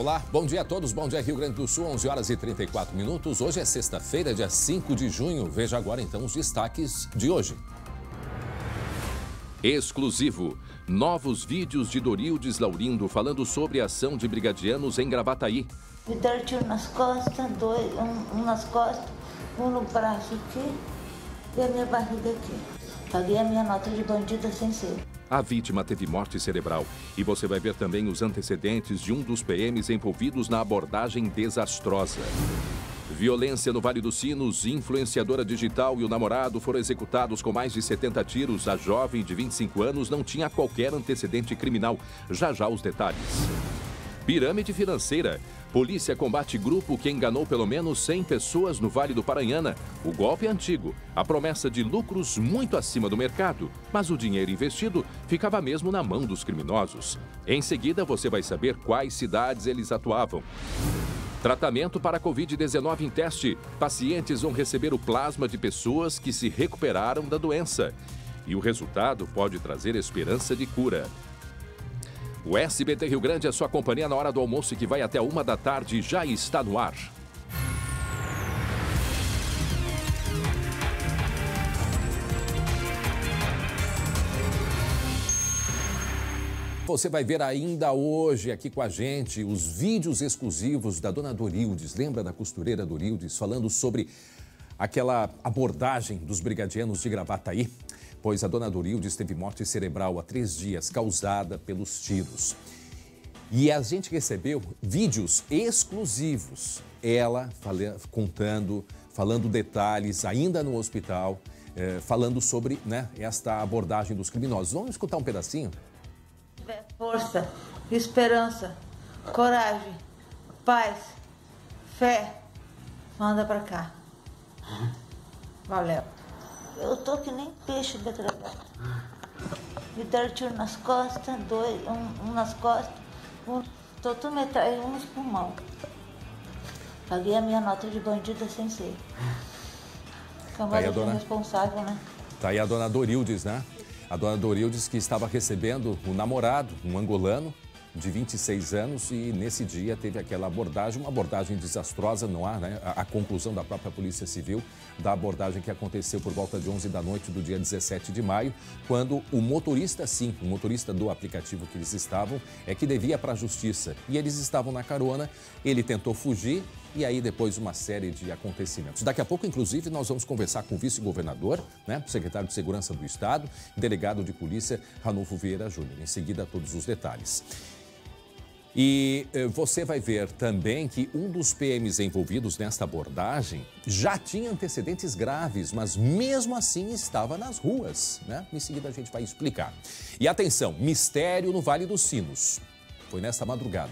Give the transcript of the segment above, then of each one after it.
Olá, bom dia a todos, bom dia Rio Grande do Sul, 11 horas e 34 minutos. Hoje é sexta-feira, dia 5 de junho. Veja agora então os destaques de hoje. Exclusivo. Novos vídeos de Dorildes Laurindo falando sobre a ação de brigadianos em Gravataí. Me deram tiro nas costas, um nas costas, um no braço aqui e a minha barriga aqui. Paguei a minha nota de bandida sem ser. A vítima teve morte cerebral. E você vai ver também os antecedentes de um dos PMs envolvidos na abordagem desastrosa. Violência no Vale dos Sinos, influenciadora digital e o namorado foram executados com mais de 70 tiros. A jovem de 25 anos não tinha qualquer antecedente criminal. Já já os detalhes. Pirâmide financeira. Polícia combate grupo que enganou pelo menos 100 pessoas no Vale do Paranhana. O golpe é antigo, a promessa de lucros muito acima do mercado, mas o dinheiro investido ficava mesmo na mão dos criminosos. Em seguida, você vai saber quais cidades eles atuavam. Tratamento para a Covid-19 em teste. Pacientes vão receber o plasma de pessoas que se recuperaram da doença. E o resultado pode trazer esperança de cura. O SBT Rio Grande é sua companhia na hora do almoço que vai até 1 da tarde e já está no ar. Você vai ver ainda hoje aqui com a gente os vídeos exclusivos da dona Dorildes. Lembra da costureira Dorildes falando sobre aquela abordagem dos brigadianos de Gravataí? Pois a dona Dorildes teve morte cerebral há 3 dias, causada pelos tiros. E a gente recebeu vídeos exclusivos, ela falando detalhes, ainda no hospital, falando sobre esta abordagem dos criminosos. Vamos escutar um pedacinho? Força, esperança, coragem, paz, fé, manda pra cá. Valeu. Eu tô que nem peixe da gravata. Me deram tiro nas costas, um nas costas, tô metralha, um nos pulmão. Paguei a minha nota de bandida sem ser. Camada de responsável, né? Tá aí a dona Dorildes, né? A dona Dorildes que estava recebendo um namorado, um angolano, de 26 anos, e nesse dia teve aquela abordagem, uma abordagem desastrosa, não há, né? A conclusão da própria Polícia Civil da abordagem que aconteceu por volta de 11 da noite do dia 17 de maio, quando o motorista, sim, o motorista do aplicativo que eles estavam, é que devia para a justiça. E eles estavam na carona, ele tentou fugir e aí depois uma série de acontecimentos. Daqui a pouco, inclusive, nós vamos conversar com o vice-governador, né, secretário de Segurança do Estado, delegado de polícia, Ranulfo Vieira Júnior. Em seguida, todos os detalhes. E você vai ver também que um dos PMs envolvidos nesta abordagem já tinha antecedentes graves, mas mesmo assim estava nas ruas, né? Em seguida a gente vai explicar. E atenção, mistério no Vale dos Sinos. Foi nesta madrugada.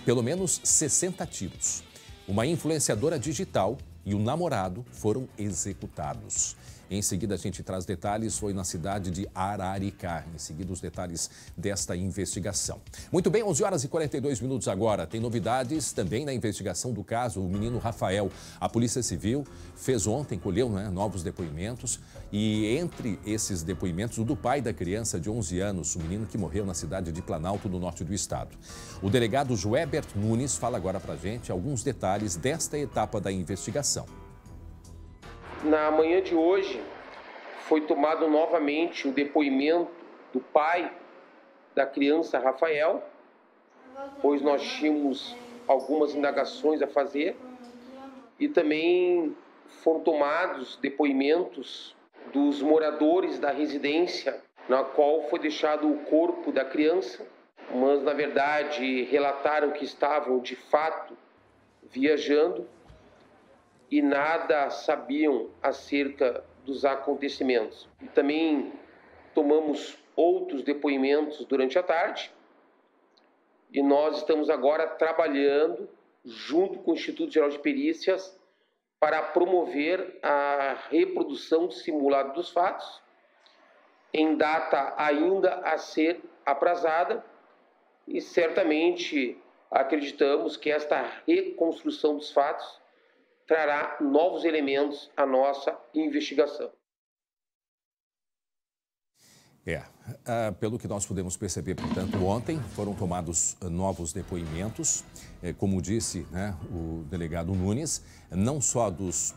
Pelo menos 60 tiros. Uma influenciadora digital e o namorado foram executados. Em seguida, a gente traz detalhes, foi na cidade de Araricá. Em seguida, os detalhes desta investigação. Muito bem, 11 horas e 42 minutos agora. Tem novidades também na investigação do caso, o menino Rafael. A Polícia Civil fez ontem, colheu novos depoimentos. E entre esses depoimentos, o do pai da criança de 11 anos, o menino que morreu na cidade de Planalto, no norte do estado. O delegado Joébert Nunes fala agora pra gente alguns detalhes desta etapa da investigação. Na manhã de hoje, foi tomado novamente o depoimento do pai da criança Rafael, pois nós tínhamos algumas indagações a fazer e também foram tomados depoimentos dos moradores da residência na qual foi deixado o corpo da criança, mas na verdade relataram que estavam de fato viajando e nada sabiam acerca dos acontecimentos. E também tomamos outros depoimentos durante a tarde e nós estamos agora trabalhando junto com o Instituto Geral de Perícias para promover a reprodução simulada dos fatos em data ainda a ser aprazada e certamente acreditamos que esta reconstrução dos fatos trará novos elementos à nossa investigação. Pelo que nós pudemos perceber, portanto, ontem foram tomados novos depoimentos, como disse, né, o delegado Nunes, não só dos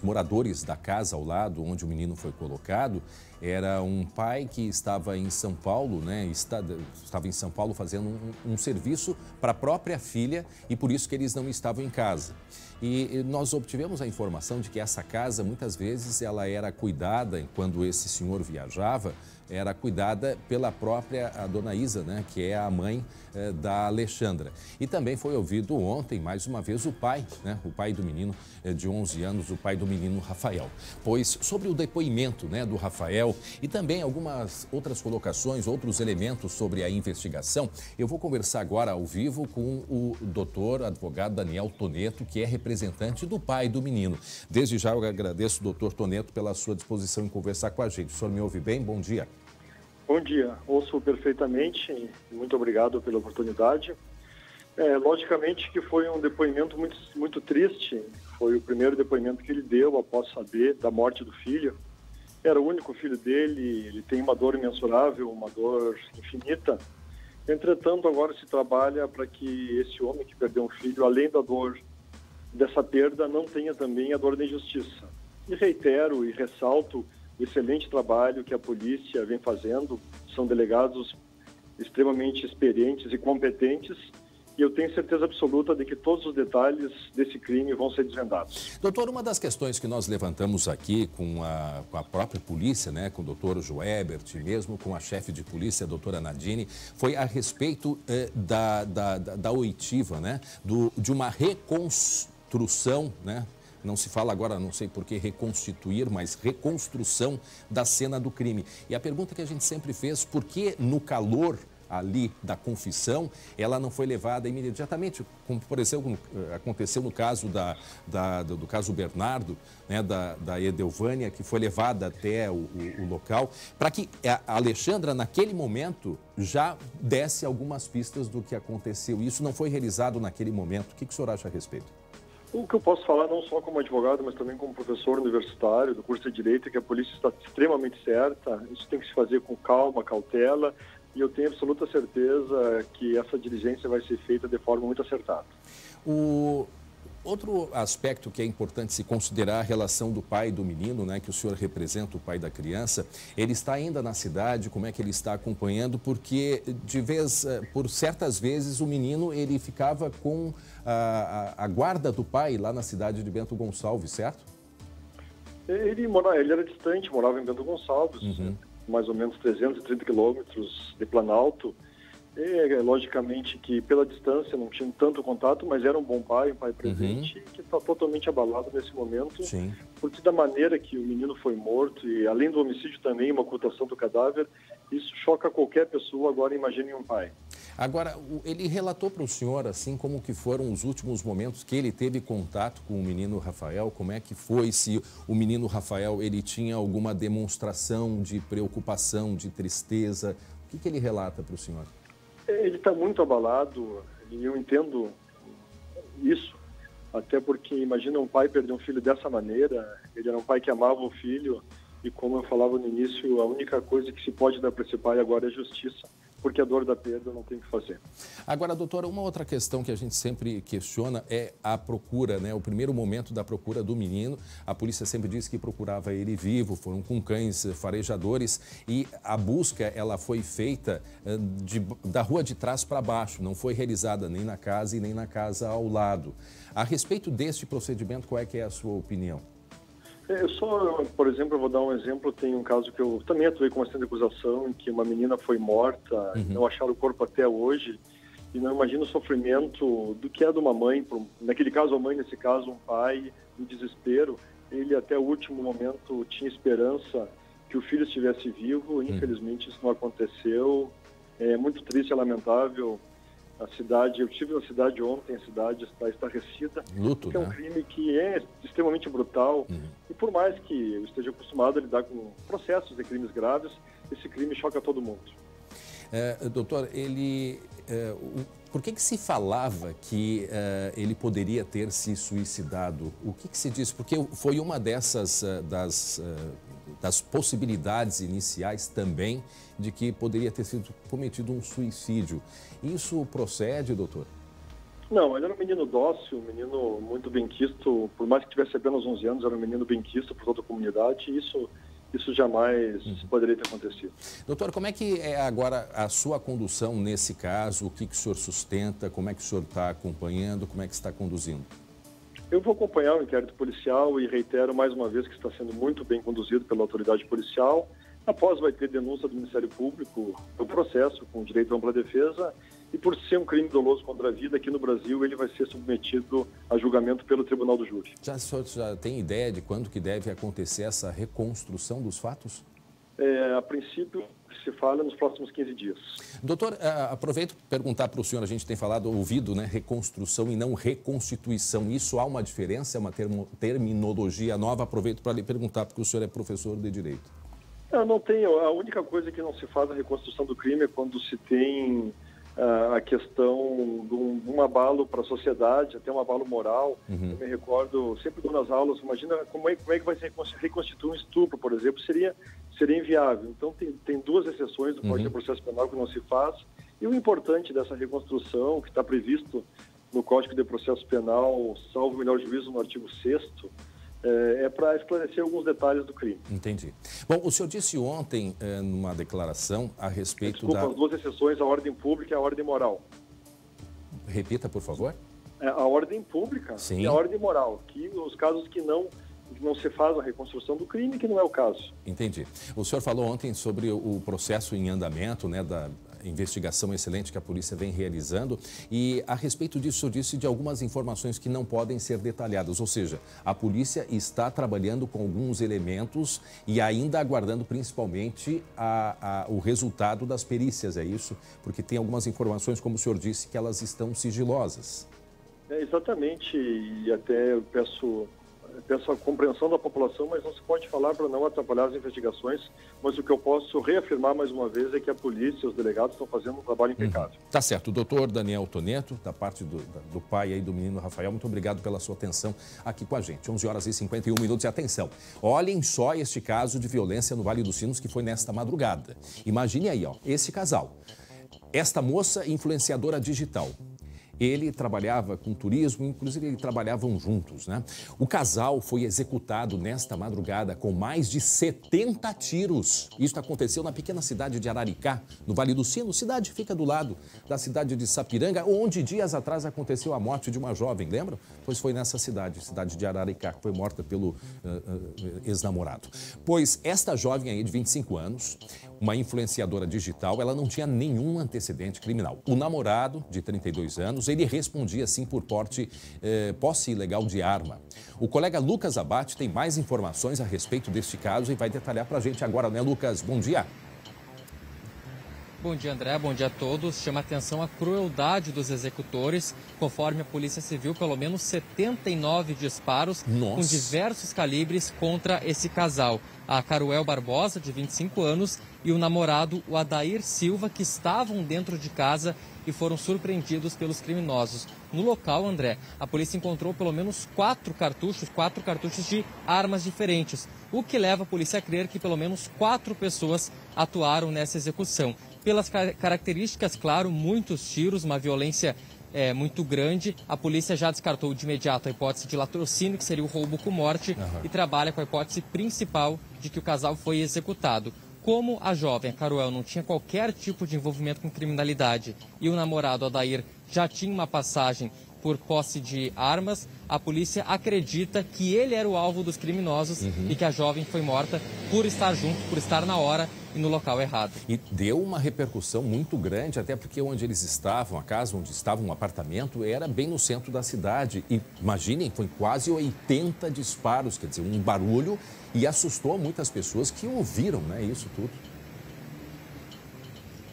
moradores da casa ao lado onde o menino foi colocado. Era um pai que estava em São Paulo, né, estava em São Paulo fazendo um serviço para a própria filha e por isso que eles não estavam em casa. E nós obtivemos a informação de que essa casa, muitas vezes, ela era cuidada, quando esse senhor viajava, era cuidada pela própria dona Isa, né, que é a mãe da Alexandra. E também foi ouvido ontem, mais uma vez, o pai, né, o pai do menino de 11 anos, o pai do menino Rafael. Pois sobre o depoimento, né, do Rafael e também algumas outras colocações, outros elementos sobre a investigação, eu vou conversar agora ao vivo com o doutor advogado Daniel Toneto, que é representante do pai do menino. Desde já eu agradeço, doutor Toneto, pela sua disposição em conversar com a gente. O senhor me ouve bem? Bom dia. Bom dia, ouço perfeitamente, muito obrigado pela oportunidade. Logicamente que foi um depoimento muito triste, foi o primeiro depoimento que ele deu após saber da morte do filho. Era o único filho dele, ele tem uma dor imensurável, uma dor infinita. Entretanto, agora se trabalha para que esse homem que perdeu um filho, além da dor dessa perda, não tenha também a dor da injustiça. E reitero e ressalto o excelente trabalho que a polícia vem fazendo, são delegados extremamente experientes e competentes, e eu tenho certeza absoluta de que todos os detalhes desse crime vão ser desvendados. Doutor, uma das questões que nós levantamos aqui com a própria polícia, né, com o doutor Joebert, mesmo com a chefe de polícia, a doutora Nadine, foi a respeito da oitiva, né, de uma reconstrução, né? Não se fala agora, não sei por que reconstituir, mas reconstrução da cena do crime. E a pergunta que a gente sempre fez, por que no calor ali da confissão, ela não foi levada imediatamente, como por exemplo aconteceu no caso do caso Bernardo, né, da Edelvânia, que foi levada até o local, para que a Alexandra, naquele momento, já desse algumas pistas do que aconteceu. Isso não foi realizado naquele momento. O que o senhor acha a respeito? O que eu posso falar, não só como advogado, mas também como professor universitário do curso de Direito, é que a polícia está extremamente certa. Isso tem que se fazer com calma, cautela, e eu tenho absoluta certeza que essa diligência vai ser feita de forma muito acertada. Outro aspecto que é importante se considerar a relação do pai do menino, né, que o senhor representa, o pai da criança. Ele está ainda na cidade, como é que ele está acompanhando? Porque por certas vezes o menino ele ficava com a guarda do pai lá na cidade de Bento Gonçalves, certo? Ele era distante, morava em Bento Gonçalves, mais ou menos 330 quilômetros de Planalto. Logicamente que pela distância não tinha tanto contato, mas era um bom pai, um pai presente, que está totalmente abalado nesse momento, porque da maneira que o menino foi morto, e além do homicídio também, uma ocultação do cadáver, isso choca qualquer pessoa, agora imagine um pai. Agora, ele relatou para o senhor, assim, como que foram os últimos momentos que ele teve contato com o menino Rafael, como é que foi, se o menino Rafael, ele tinha alguma demonstração de preocupação, de tristeza, o que ele relata para o senhor? Ele está muito abalado, e eu entendo isso, até porque imagina um pai perder um filho dessa maneira. Ele era um pai que amava o filho, e como eu falava no início, a única coisa que se pode dar para esse pai agora é justiça, porque a dor da perda não tem o que fazer. Agora, doutora, uma outra questão que a gente sempre questiona é a procura, né? O primeiro momento da procura do menino, a polícia sempre disse que procurava ele vivo, foram com cães farejadores, e a busca, ela foi feita da rua de trás para baixo, não foi realizada nem na casa e nem na casa ao lado. A respeito deste procedimento, qual é que é a sua opinião? Por exemplo, eu vou dar um exemplo, tem um caso que eu também atuei com uma cena de acusação, em que uma menina foi morta, não acharam o corpo até hoje, e não imagino o sofrimento do que é de uma mãe, naquele caso a mãe, nesse caso um pai, em desespero. Ele até o último momento tinha esperança que o filho estivesse vivo, infelizmente isso não aconteceu, é muito triste, é lamentável. A cidade, eu estive na cidade ontem, a cidade está estarrecida. Luto, é um crime que é extremamente brutal. E por mais que eu esteja acostumado a lidar com processos de crimes graves, esse crime choca todo mundo. Doutor, por que se falava que ele poderia ter se suicidado? O que se diz? Porque foi uma das das possibilidades iniciais também de que poderia ter sido cometido um suicídio. Isso procede, doutor? Não, ele era um menino dócil, um menino muito benquisto, por mais que tivesse apenas 11 anos, era um menino benquisto por toda a comunidade, e isso jamais poderia ter acontecido. Doutor, como é que é agora a sua condução nesse caso? O que o senhor sustenta? Como é que o senhor está acompanhando? Como é que está conduzindo? Eu vou acompanhar o inquérito policial e reitero mais uma vez que está sendo muito bem conduzido pela autoridade policial. Após vai ter denúncia do Ministério Público, o processo com direito à ampla defesa, e por ser um crime doloso contra a vida, aqui no Brasil ele vai ser submetido a julgamento pelo Tribunal do Júri. O senhor já tem ideia de quando que deve acontecer essa reconstrução dos fatos? A princípio, se fala nos próximos 15 dias. Doutor, aproveito para perguntar para o senhor, a gente tem ouvido, né, reconstrução e não reconstituição. Isso há uma diferença, é uma terminologia nova? Aproveito para lhe perguntar, porque o senhor é professor de Direito. Não tem. A única coisa que não se faz a reconstrução do crime é quando se tem a questão de um abalo para a sociedade, até um abalo moral. Eu me recordo, sempre dou nas aulas, imagina como é que vai se reconstituir um estupro, por exemplo, seria inviável. Então tem duas exceções do Código de Processo Penal que não se faz, e o importante dessa reconstrução, que está previsto no Código de Processo Penal, salvo o melhor juízo no artigo 6º, é para esclarecer alguns detalhes do crime. Entendi. Bom, o senhor disse ontem, numa declaração, a respeito as duas exceções, a ordem pública e a ordem moral. Repita, por favor. A ordem pública Sim. E a ordem moral, que os casos que não se faz a reconstrução do crime, que não é o caso. Entendi. O senhor falou ontem sobre o processo em andamento, né, da investigação excelente que a polícia vem realizando, e a respeito disso, o senhor disse de algumas informações que não podem ser detalhadas, ou seja, a polícia está trabalhando com alguns elementos e ainda aguardando principalmente o resultado das perícias, é isso? Porque tem algumas informações, como o senhor disse, que elas estão sigilosas. Exatamente, e até eu peço a compreensão da população, mas não se pode falar para não atrapalhar as investigações. Mas o que eu posso reafirmar mais uma vez é que a polícia e os delegados estão fazendo um trabalho impecável. Tá certo. O doutor Daniel Toneto, da parte do pai aí do menino Rafael, muito obrigado pela sua atenção aqui com a gente. 11 horas e 51 minutos e atenção. Olhem só este caso de violência no Vale dos Sinos que foi nesta madrugada. Imagine aí, esse casal. Esta moça influenciadora digital. Ele trabalhava com turismo, inclusive eles trabalhavam juntos, né? O casal foi executado nesta madrugada com mais de 70 tiros. Isso aconteceu na pequena cidade de Araricá, no Vale do Sino, cidade que fica do lado da cidade de Sapiranga, onde dias atrás aconteceu a morte de uma jovem, lembram? Pois foi nessa cidade de Araricá, que foi morta pelo ex-namorado. Pois esta jovem aí de 25 anos, uma influenciadora digital, ela não tinha nenhum antecedente criminal. O namorado, de 32 anos, ele respondia sim por posse ilegal de arma. O colega Lucas Abate tem mais informações a respeito deste caso e vai detalhar para a gente agora, né, Lucas? Bom dia. Bom dia, André. Bom dia a todos. Chama atenção a crueldade dos executores. Conforme a Polícia Civil, pelo menos 79 disparos com diversos calibres contra esse casal. A Caruel Barbosa, de 25 anos, e o namorado, o Adair Silva, que estavam dentro de casa e foram surpreendidos pelos criminosos. No local, André, a polícia encontrou pelo menos 4 cartuchos de armas diferentes, o que leva a polícia a crer que pelo menos 4 pessoas atuaram nessa execução. Pelas características, claro, muitos tiros, uma violência muito grande, a polícia já descartou de imediato a hipótese de latrocínio, que seria o roubo com morte, e trabalha com a hipótese principal de que o casal foi executado. Como a jovem, a Caruel, não tinha qualquer tipo de envolvimento com criminalidade e o namorado, Adair, já tinha uma passagem por posse de armas, a polícia acredita que ele era o alvo dos criminosos e que a jovem foi morta por estar junto, por estar na hora e no local errado. E deu uma repercussão muito grande, até porque onde eles estavam, a casa onde estava um apartamento, era bem no centro da cidade. E imaginem, foi quase 80 disparos, quer dizer, um barulho, e assustou muitas pessoas que ouviram, né, isso tudo.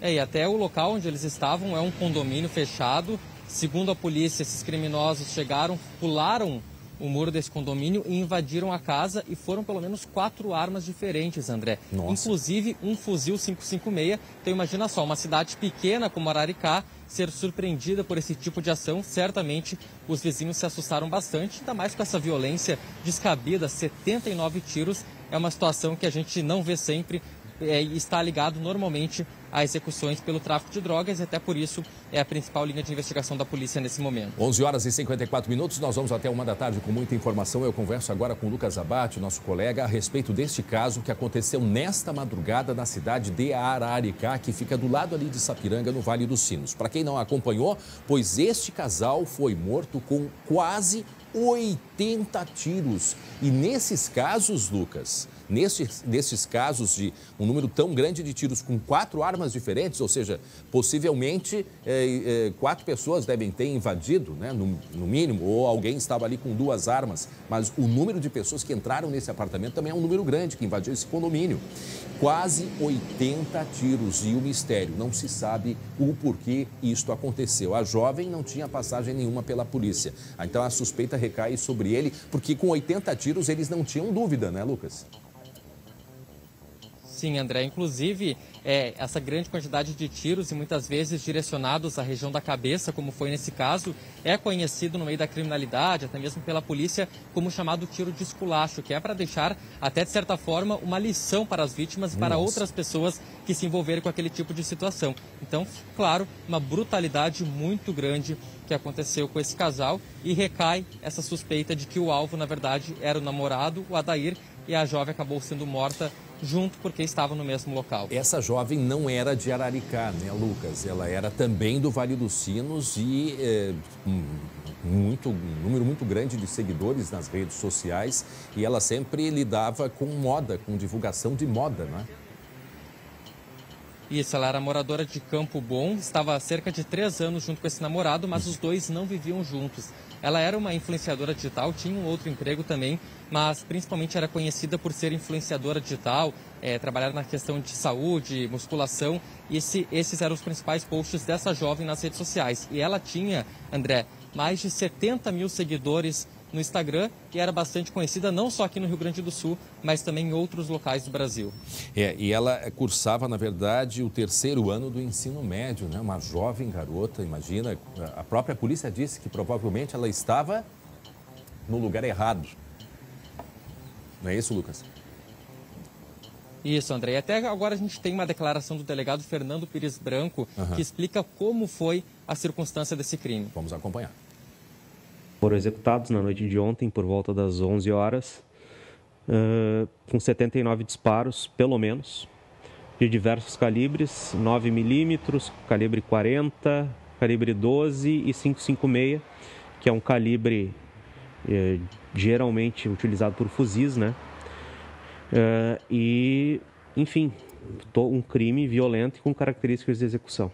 E até o local onde eles estavam é um condomínio fechado. Segundo a polícia, esses criminosos chegaram, pularam o muro desse condomínio e invadiram a casa e foram pelo menos 4 armas diferentes, André. Nossa. Inclusive um fuzil 556. Então imagina só, uma cidade pequena como Araricá ser surpreendida por esse tipo de ação. Certamente os vizinhos se assustaram bastante, ainda mais com essa violência descabida, 79 tiros. É uma situação que a gente não vê sempre. Está ligado normalmente a execuções pelo tráfico de drogas e até por isso é a principal linha de investigação da polícia nesse momento. 11 horas e 54 minutos, nós vamos até 1 da tarde com muita informação. Eu converso agora com o Lucas Abate, nosso colega, a respeito deste caso que aconteceu nesta madrugada na cidade de Araricá, que fica do lado ali de Sapiranga, no Vale dos Sinos. Para quem não acompanhou, pois este casal foi morto com quase 80 tiros. E nesses casos, Lucas, nesses casos de um número tão grande de tiros com 4 armas diferentes, ou seja, possivelmente 4 pessoas devem ter invadido, né, no mínimo, ou alguém estava ali com 2 armas, mas o número de pessoas que entraram nesse apartamento também é um número grande, que invadiu esse condomínio. Quase 80 tiros e o mistério, não se sabe o porquê isto aconteceu. A jovem não tinha passagem nenhuma pela polícia, então a suspeita recai sobre ele, porque com 80 tiros eles não tinham dúvida, né, Lucas? Sim, André. Inclusive, essa grande quantidade de tiros e muitas vezes direcionados à região da cabeça, como foi nesse caso, é conhecido no meio da criminalidade, até mesmo pela polícia, como chamado tiro de esculacho, que é para deixar, até de certa forma, uma lição para as vítimas e para outras pessoas que se envolverem com aquele tipo de situação. Então, claro, uma brutalidade muito grande que aconteceu com esse casal e recai essa suspeita de que o alvo, na verdade, era o namorado, o Adair, e a jovem acabou sendo morta junto porque estava no mesmo local. Essa jovem não era de Araricá, né, Lucas? Ela era também do Vale dos Sinos e um número muito grande de seguidores nas redes sociais, e ela sempre lidava com moda, com divulgação de moda, né? Isso, ela era moradora de Campo Bom, estava há cerca de 3 anos junto com esse namorado, mas os dois não viviam juntos. Ela era uma influenciadora digital, tinha um outro emprego também, mas principalmente era conhecida por ser influenciadora digital, trabalhar na questão de saúde, musculação, e esses eram os principais posts dessa jovem nas redes sociais. E ela tinha, André, mais de 70 mil seguidores no Instagram e era bastante conhecida não só aqui no Rio Grande do Sul, mas também em outros locais do Brasil. E ela cursava, na verdade, o 3º ano do ensino médio, né? Uma jovem garota, imagina. A própria polícia disse que provavelmente ela estava no lugar errado. Não é isso, Lucas? Isso, André. E até agora a gente tem uma declaração do delegado Fernando Pires Branco que explica como foi a circunstância desse crime. Vamos acompanhar. Foram executados na noite de ontem, por volta das 11 horas, com 79 disparos, pelo menos, de diversos calibres, 9 milímetros, calibre 40, calibre 12 e 5,56, que é um calibre geralmente utilizado por fuzis, né? E, enfim, um crime violento e com características de execução.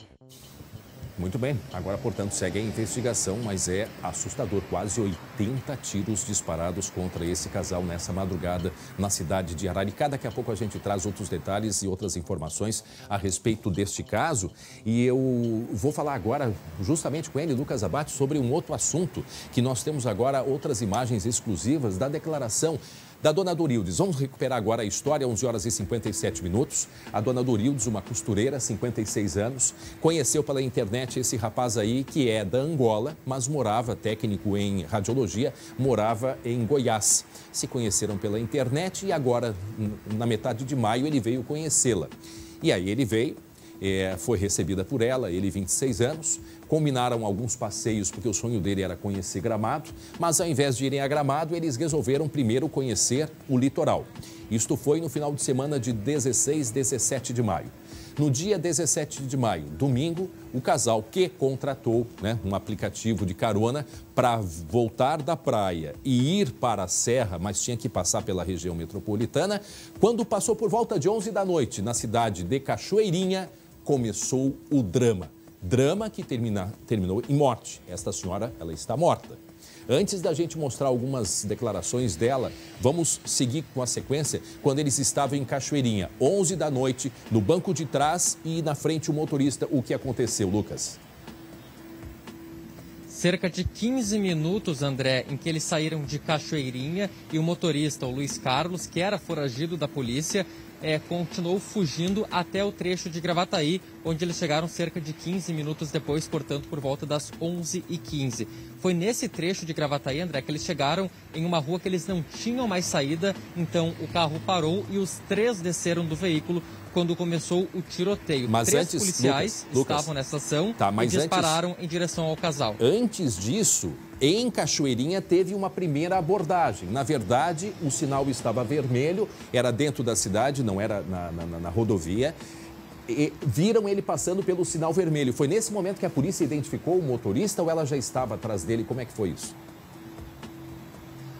Muito bem, agora, portanto, segue a investigação, mas é assustador. Quase 80 tiros disparados contra esse casal nessa madrugada na cidade de Araricá. Daqui a pouco a gente traz outros detalhes e outras informações a respeito deste caso. E eu vou falar agora justamente com ele, Lucas Abate, sobre um outro assunto, que nós temos agora outras imagens exclusivas da declaração da dona Dorildes. Vamos recuperar agora a história, 11 horas e 57 minutos. A dona Dorildes, uma costureira, 56 anos, conheceu pela internet esse rapaz aí que é da Angola, mas morava, técnico em radiologia, morava em Goiás. Se conheceram pela internet e agora, na metade de maio, ele veio conhecê-la. E aí ele veio, foi recebida por ela, ele 26 anos, combinaram alguns passeios porque o sonho dele era conhecer Gramado, mas ao invés de irem a Gramado, eles resolveram primeiro conhecer o litoral. Isto foi no final de semana de 16, 17 de maio. No dia 17 de maio, domingo, o casal que contratou um aplicativo de carona para voltar da praia e ir para a serra, mas tinha que passar pela região metropolitana, quando passou por volta de 11 da noite na cidade de Cachoeirinha, começou o drama. Drama que terminou em morte. Esta senhora, ela está morta. Antes da gente mostrar algumas declarações dela, vamos seguir com a sequência quando eles estavam em Cachoeirinha, 11 da noite, no banco de trás e na frente o motorista. O que aconteceu, Lucas? Cerca de 15 minutos, André, em que eles saíram de Cachoeirinha e o motorista, o Luiz Carlos, que era foragido da polícia, continuou fugindo até o trecho de Gravataí, onde eles chegaram cerca de 15 minutos depois, portanto, por volta das 11h15. Foi nesse trecho de Gravataí, André, que eles chegaram em uma rua que eles não tinham mais saída, então o carro parou e os três desceram do veículo quando começou o tiroteio. Mas três antes, policiais estavam nessa ação e dispararam em direção ao casal. Antes disso, em Cachoeirinha teve uma primeira abordagem. Na verdade, o sinal estava vermelho, era dentro da cidade, não era na rodovia. E viram ele passando pelo sinal vermelho. Foi nesse momento que a polícia identificou o motorista ou ela já estava atrás dele? Como é que foi isso?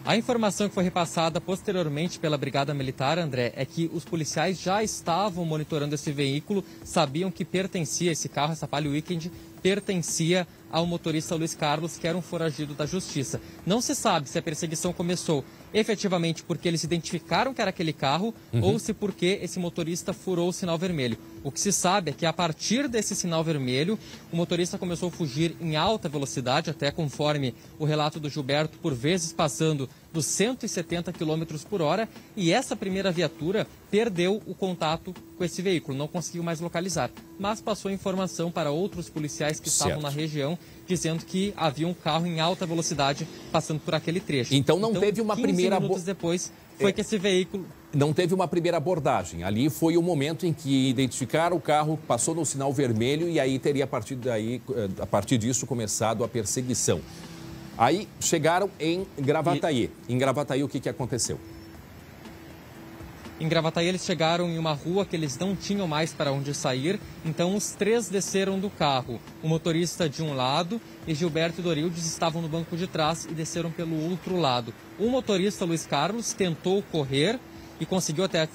A informação que foi repassada posteriormente pela Brigada Militar, André, é que os policiais já estavam monitorando esse veículo, sabiam que pertencia, esse carro, essa Palio Weekend, pertencia ao motorista Luiz Carlos, que era um foragido da Justiça. Não se sabe se a perseguição começou efetivamente porque eles identificaram que era aquele carro ou se porque esse motorista furou o sinal vermelho. O que se sabe é que a partir desse sinal vermelho, o motorista começou a fugir em alta velocidade, até conforme o relato do Gilberto, por vezes passando dos 170 km por hora, e essa primeira viatura perdeu o contato com esse veículo, não conseguiu mais localizar, mas passou informação para outros policiais que estavam na região, dizendo que havia um carro em alta velocidade passando por aquele trecho. Então não teve uma primeira... 15 minutos depois foi que esse veículo... Não teve uma primeira abordagem. Ali foi o momento em que identificaram o carro, passou no sinal vermelho e aí teria a partir disso começado a perseguição. Aí chegaram em Gravataí. Em Gravataí o que aconteceu? Em Gravataí eles chegaram em uma rua que eles não tinham mais para onde sair, então os três desceram do carro. O motorista de um lado e Gilberto e Dorildes estavam no banco de trás e desceram pelo outro lado. O motorista Luiz Carlos tentou correr e conseguiu até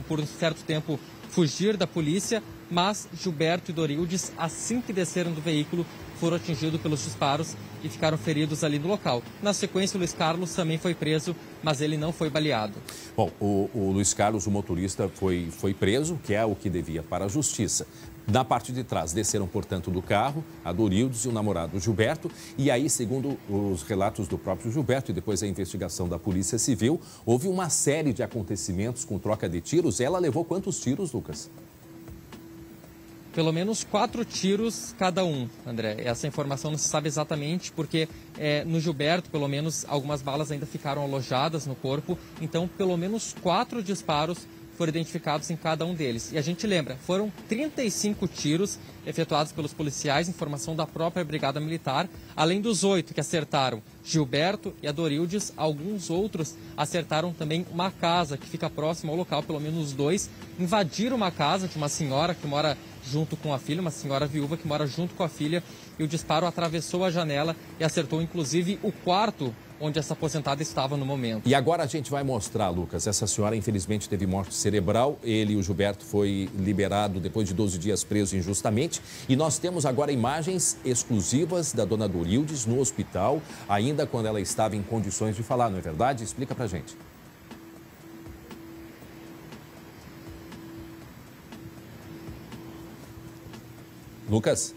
por um certo tempo fugir da polícia, mas Gilberto e Dorildes, assim que desceram do veículo, foram atingidos pelos disparos e ficaram feridos ali no local. Na sequência, o Luiz Carlos também foi preso, mas ele não foi baleado. Bom, o Luiz Carlos, o motorista, foi preso, que é o que devia para a justiça. Na parte de trás, desceram, portanto, do carro a Dorildes e o namorado Gilberto. E aí, segundo os relatos do próprio Gilberto e depois a investigação da Polícia Civil, houve uma série de acontecimentos com troca de tiros. Ela levou quantos tiros, Lucas? Pelo menos 4 tiros cada um, André. Essa informação não se sabe exatamente porque no Gilberto, pelo menos, algumas balas ainda ficaram alojadas no corpo. Então, pelo menos 4 disparos foram identificados em cada um deles. E a gente lembra, foram 35 tiros efetuados pelos policiais, informação da própria Brigada Militar, além dos 8 que acertaram Gilberto e a Dorildes, alguns outros acertaram também uma casa que fica próxima ao local, pelo menos 2, invadiram uma casa de uma senhora que mora junto com a filha, uma senhora viúva que mora junto com a filha, e o disparo atravessou a janela e acertou inclusive o quarto onde essa aposentada estava no momento. E agora a gente vai mostrar, Lucas, essa senhora infelizmente teve morte cerebral, ele e o Gilberto foi liberado depois de 12 dias preso injustamente, e nós temos agora imagens exclusivas da dona Dorildes no hospital, ainda quando ela estava em condições de falar, não é verdade? Explica pra gente. Lucas?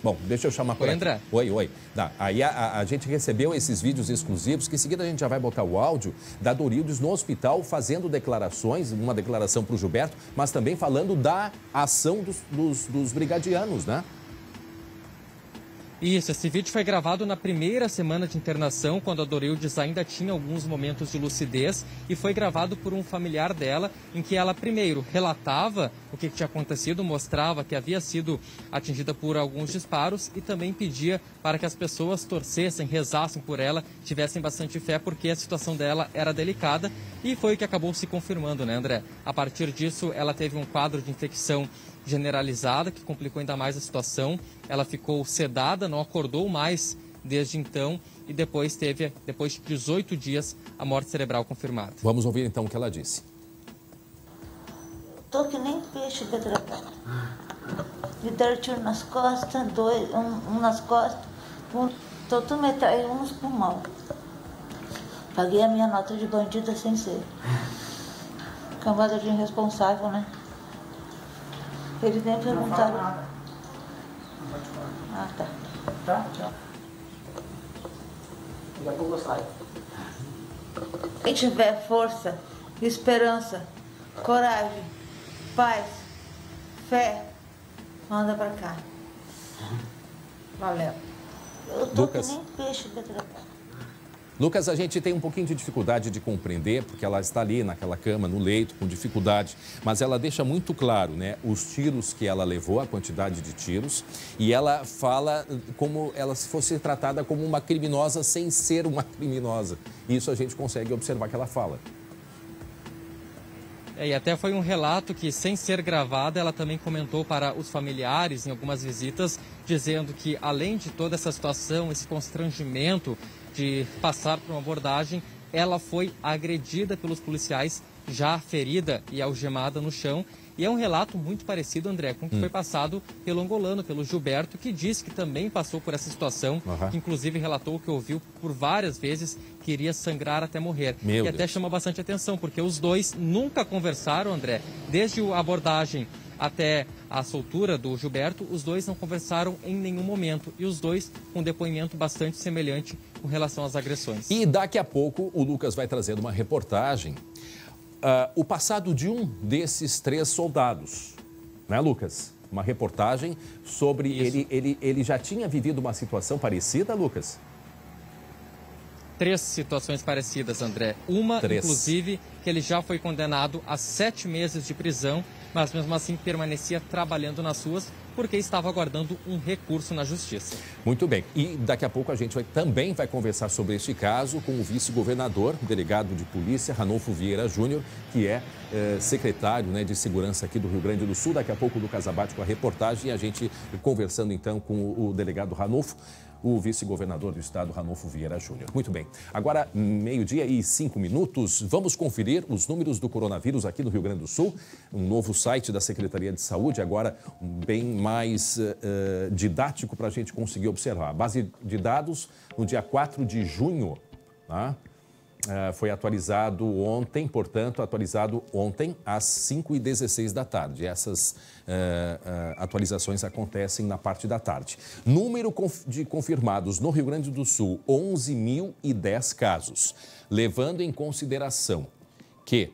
Bom, deixa eu chamar por Oi, aqui. André. Oi. Tá. Aí a gente recebeu esses vídeos exclusivos, que em seguida a gente já vai botar o áudio da Dorildes no hospital fazendo declarações, uma declaração para o Gilberto, mas também falando da ação dos brigadianos, né? Isso, esse vídeo foi gravado na primeira semana de internação, quando a Dorildes ainda tinha alguns momentos de lucidez, e foi gravado por um familiar dela, em que ela primeiro relatava o que tinha acontecido, mostrava que havia sido atingida por alguns disparos e também pedia para que as pessoas torcessem, rezassem por ela, tivessem bastante fé, porque a situação dela era delicada, e foi o que acabou se confirmando, né, André? A partir disso, ela teve um quadro de infecção generalizada, que complicou ainda mais a situação. Ela ficou sedada, não acordou mais desde então e depois de 18 dias, a morte cerebral confirmada. Vamos ouvir então o que ela disse. Tô que nem peixe deitado. Me deram tiro nas costas, um nas costas, tô metralha, um nos pulmão. Paguei a minha nota de bandida sem ser. Camada de irresponsável, né? Eles nem perguntaram. Ah, tá. Tá? Tchau. Daqui a pouco eu saio. Quem tiver força, esperança, coragem, paz, fé, manda pra cá. Valeu. Eu tô Lucas. que nem peixe dentro da boca. Lucas, a gente tem um pouquinho de dificuldade de compreender, porque ela está ali naquela cama, no leito, com dificuldade, mas ela deixa muito claro, né, os tiros que ela levou, a quantidade de tiros, e ela fala como ela se fosse tratada como uma criminosa sem ser uma criminosa. Isso a gente consegue observar que ela fala. E até foi um relato que, sem ser gravado, ela também comentou para os familiares em algumas visitas, dizendo que, além de toda essa situação, esse constrangimento de passar por uma abordagem, ela foi agredida pelos policiais, já ferida e algemada no chão. E é um relato muito parecido, André, com o que foi passado pelo angolano, pelo Gilberto, que disse que também passou por essa situação, que inclusive relatou que ouviu por várias vezes que iria sangrar até morrer. E até chama bastante atenção, porque os dois nunca conversaram, André, desde a abordagem até a soltura do Gilberto, os dois não conversaram em nenhum momento. E os dois com um depoimento bastante semelhante com relação às agressões. E daqui a pouco o Lucas vai trazendo uma reportagem. O passado de um desses 3 soldados, né, Lucas? Uma reportagem sobre ele já tinha vivido uma situação parecida, Lucas? 3 situações parecidas, André. Uma, inclusive, que ele já foi condenado a 7 meses de prisão, mas mesmo assim permanecia trabalhando nas ruas porque estava aguardando um recurso na justiça. Muito bem. E daqui a pouco a gente também vai conversar sobre este caso com o vice-governador, delegado de polícia, Ranolfo Vieira Júnior, que é secretário, né, de segurança aqui do Rio Grande do Sul. Daqui a pouco o Lucas Abate com a reportagem e a gente conversando então com o delegado Ranolfo, o vice-governador do estado, Ranolfo Vieira Júnior. Muito bem. Agora, 12:05, vamos conferir os números do coronavírus aqui no Rio Grande do Sul. Um novo site da Secretaria de Saúde, agora bem mais didático para a gente conseguir observar. A base de dados, no dia 4 de junho, tá? Foi atualizado ontem, portanto, atualizado ontem às 5h16 da tarde. Essas atualizações acontecem na parte da tarde. Número de confirmados no Rio Grande do Sul, 11.010 casos. Levando em consideração que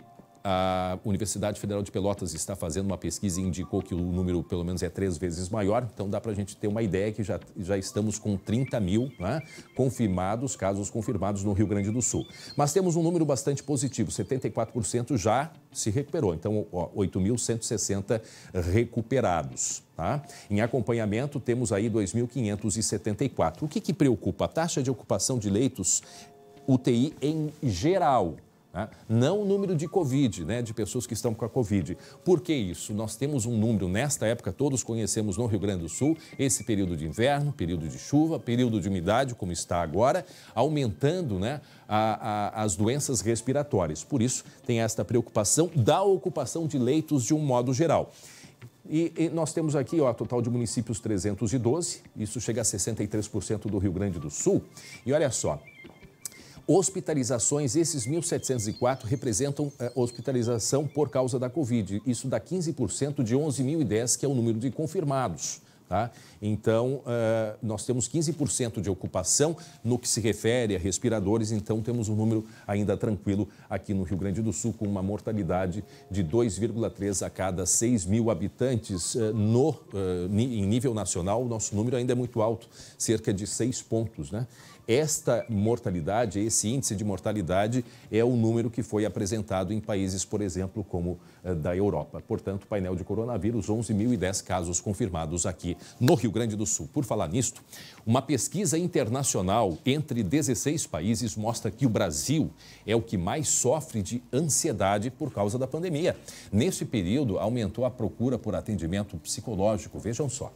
a Universidade Federal de Pelotas está fazendo uma pesquisa e indicou que o número pelo menos é 3 vezes maior. Então dá para a gente ter uma ideia que já estamos com 30 mil, né, confirmados, casos confirmados no Rio Grande do Sul. Mas temos um número bastante positivo, 74% já se recuperou. Então, 8.160 recuperados. Tá? Em acompanhamento, temos aí 2.574. O que preocupa? A taxa de ocupação de leitos UTI em geral. Não o número de Covid, né, de pessoas que estão com a Covid. Por que isso? Nós temos um número, nesta época, todos conhecemos no Rio Grande do Sul, esse período de inverno, período de chuva, período de umidade, como está agora, aumentando, né, as doenças respiratórias. Por isso, tem esta preocupação da ocupação de leitos de um modo geral. E nós temos aqui, ó, total de municípios 312, isso chega a 63% do Rio Grande do Sul. E olha só, hospitalizações, esses 1.704 representam hospitalização por causa da Covid. Isso dá 15% de 11.010, que é o número de confirmados. Tá? Então, nós temos 15% de ocupação no que se refere a respiradores, então temos um número ainda tranquilo aqui no Rio Grande do Sul, com uma mortalidade de 2,3 a cada 6 mil habitantes. Em nível nacional, o nosso número ainda é muito alto, cerca de 6 pontos, né? Esta mortalidade, esse índice de mortalidade é o número que foi apresentado em países, por exemplo, como da Europa. Portanto, painel de coronavírus, 11.010 casos confirmados aqui no Rio Grande do Sul. Por falar nisto, uma pesquisa internacional entre 16 países mostra que o Brasil é o que mais sofre de ansiedade por causa da pandemia. Nesse período, aumentou a procura por atendimento psicológico. Vejam só.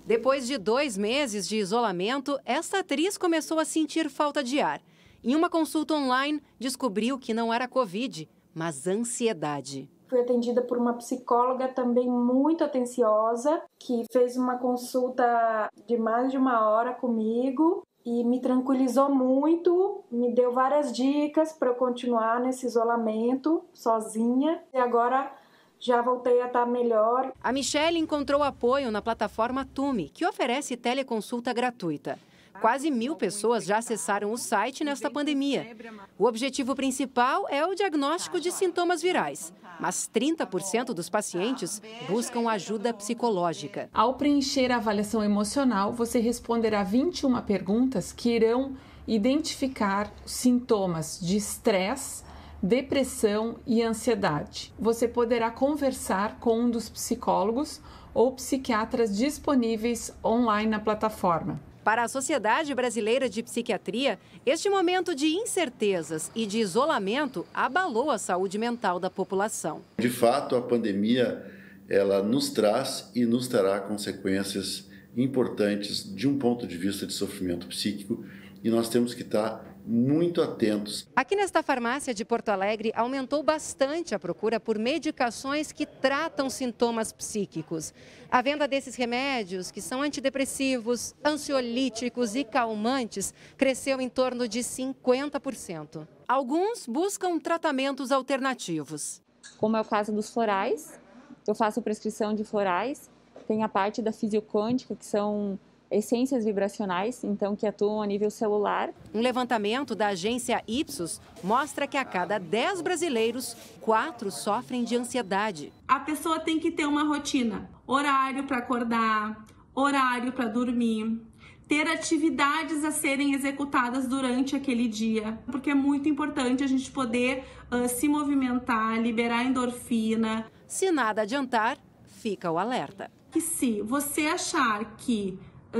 Depois de 2 meses de isolamento, esta atriz começou a sentir falta de ar. Em uma consulta online, descobriu que não era Covid, mas ansiedade. Fui atendida por uma psicóloga também muito atenciosa, que fez uma consulta de mais de 1 hora comigo e me tranquilizou muito, me deu várias dicas para eu continuar nesse isolamento sozinha. E agora já voltei a estar melhor. A Michele encontrou apoio na plataforma Tume, que oferece teleconsulta gratuita. Quase 1.000 pessoas já acessaram o site nesta pandemia. O objetivo principal é o diagnóstico de sintomas virais, mas 30% dos pacientes buscam ajuda psicológica. Ao preencher a avaliação emocional, você responderá 21 perguntas que irão identificar sintomas de estresse, depressão e ansiedade. Você poderá conversar com um dos psicólogos ou psiquiatras disponíveis online na plataforma. Para a Sociedade Brasileira de Psiquiatria, este momento de incertezas e de isolamento abalou a saúde mental da população. De fato, a pandemia, ela nos traz e nos trará consequências importantes de um ponto de vista de sofrimento psíquico, e nós temos que estar muito atentos. Aqui nesta farmácia de Porto Alegre, aumentou bastante a procura por medicações que tratam sintomas psíquicos. A venda desses remédios, que são antidepressivos, ansiolíticos e calmantes, cresceu em torno de 50%. Alguns buscam tratamentos alternativos. Como é o caso dos florais, eu faço prescrição de florais, tem a parte da fisiocântica, que são essências vibracionais, então, que atuam a nível celular. Um levantamento da agência Ipsos mostra que a cada 10 brasileiros, 4 sofrem de ansiedade. A pessoa tem que ter uma rotina, horário para acordar, horário para dormir, ter atividades a serem executadas durante aquele dia, porque é muito importante a gente poder se movimentar, liberar endorfina. Se nada adiantar, fica o alerta. Que se você achar que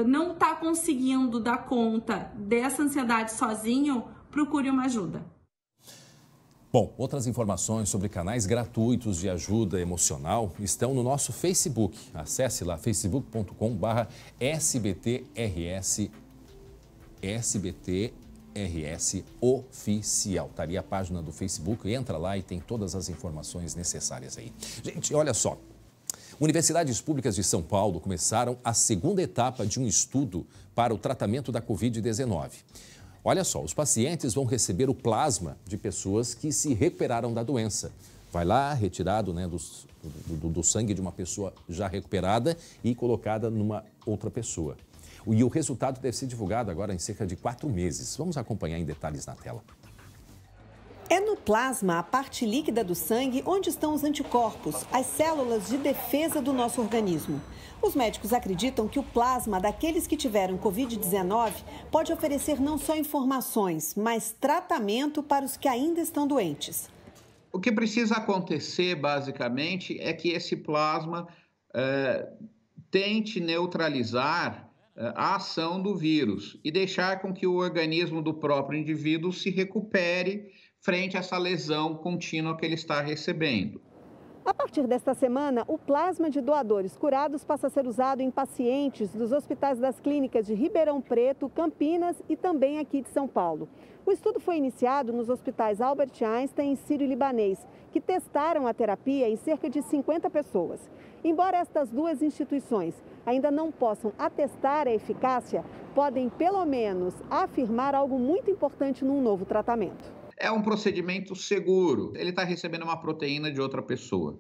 não está conseguindo dar conta dessa ansiedade sozinho, procure uma ajuda. Bom, outras informações sobre canais gratuitos de ajuda emocional estão no nosso Facebook. Acesse lá facebook.com/SBTRS Oficial. Tá ali a página do Facebook, entra lá e tem todas as informações necessárias aí. Gente, olha só. Universidades públicas de São Paulo começaram a segunda etapa de um estudo para o tratamento da Covid-19. Olha só, os pacientes vão receber o plasma de pessoas que se recuperaram da doença. Vai lá, retirado, né, do sangue de uma pessoa já recuperada e colocada numa outra pessoa. E o resultado deve ser divulgado agora em cerca de 4 meses. Vamos acompanhar em detalhes na tela. É no plasma, a parte líquida do sangue, onde estão os anticorpos, as células de defesa do nosso organismo. Os médicos acreditam que o plasma daqueles que tiveram Covid-19 pode oferecer não só informações, mas tratamento para os que ainda estão doentes. O que precisa acontecer, basicamente, é que esse plasma tente neutralizar a ação do vírus e deixar com que o organismo do próprio indivíduo se recupere frente a essa lesão contínua que ele está recebendo. A partir desta semana, o plasma de doadores curados passa a ser usado em pacientes dos hospitais das clínicas de Ribeirão Preto, Campinas e também aqui de São Paulo. O estudo foi iniciado nos hospitais Albert Einstein e Sírio-Libanês, que testaram a terapia em cerca de 50 pessoas. Embora estas duas instituições ainda não possam atestar a eficácia, podem pelo menos afirmar algo muito importante num novo tratamento. É um procedimento seguro, ele está recebendo uma proteína de outra pessoa.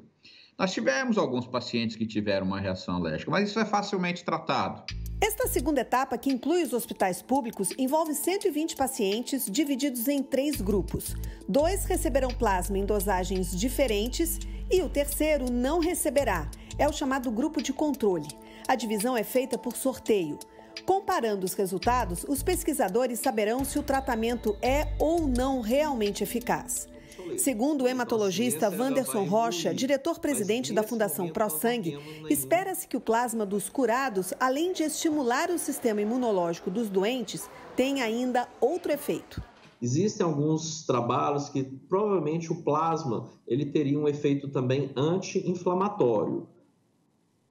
Nós tivemos alguns pacientes que tiveram uma reação alérgica, mas isso é facilmente tratado. Esta segunda etapa, que inclui os hospitais públicos, envolve 120 pacientes divididos em 3 grupos. 2 receberão plasma em dosagens diferentes e o terceiro não receberá. É o chamado grupo de controle. A divisão é feita por sorteio. Comparando os resultados, os pesquisadores saberão se o tratamento é ou não realmente eficaz. Segundo o hematologista Wanderson Rocha, diretor-presidente da Fundação ProSangue, espera-se que o plasma dos curados, além de estimular o sistema imunológico dos doentes, tenha ainda outro efeito. Existem alguns trabalhos que provavelmente o plasma ele teria um efeito também anti-inflamatório.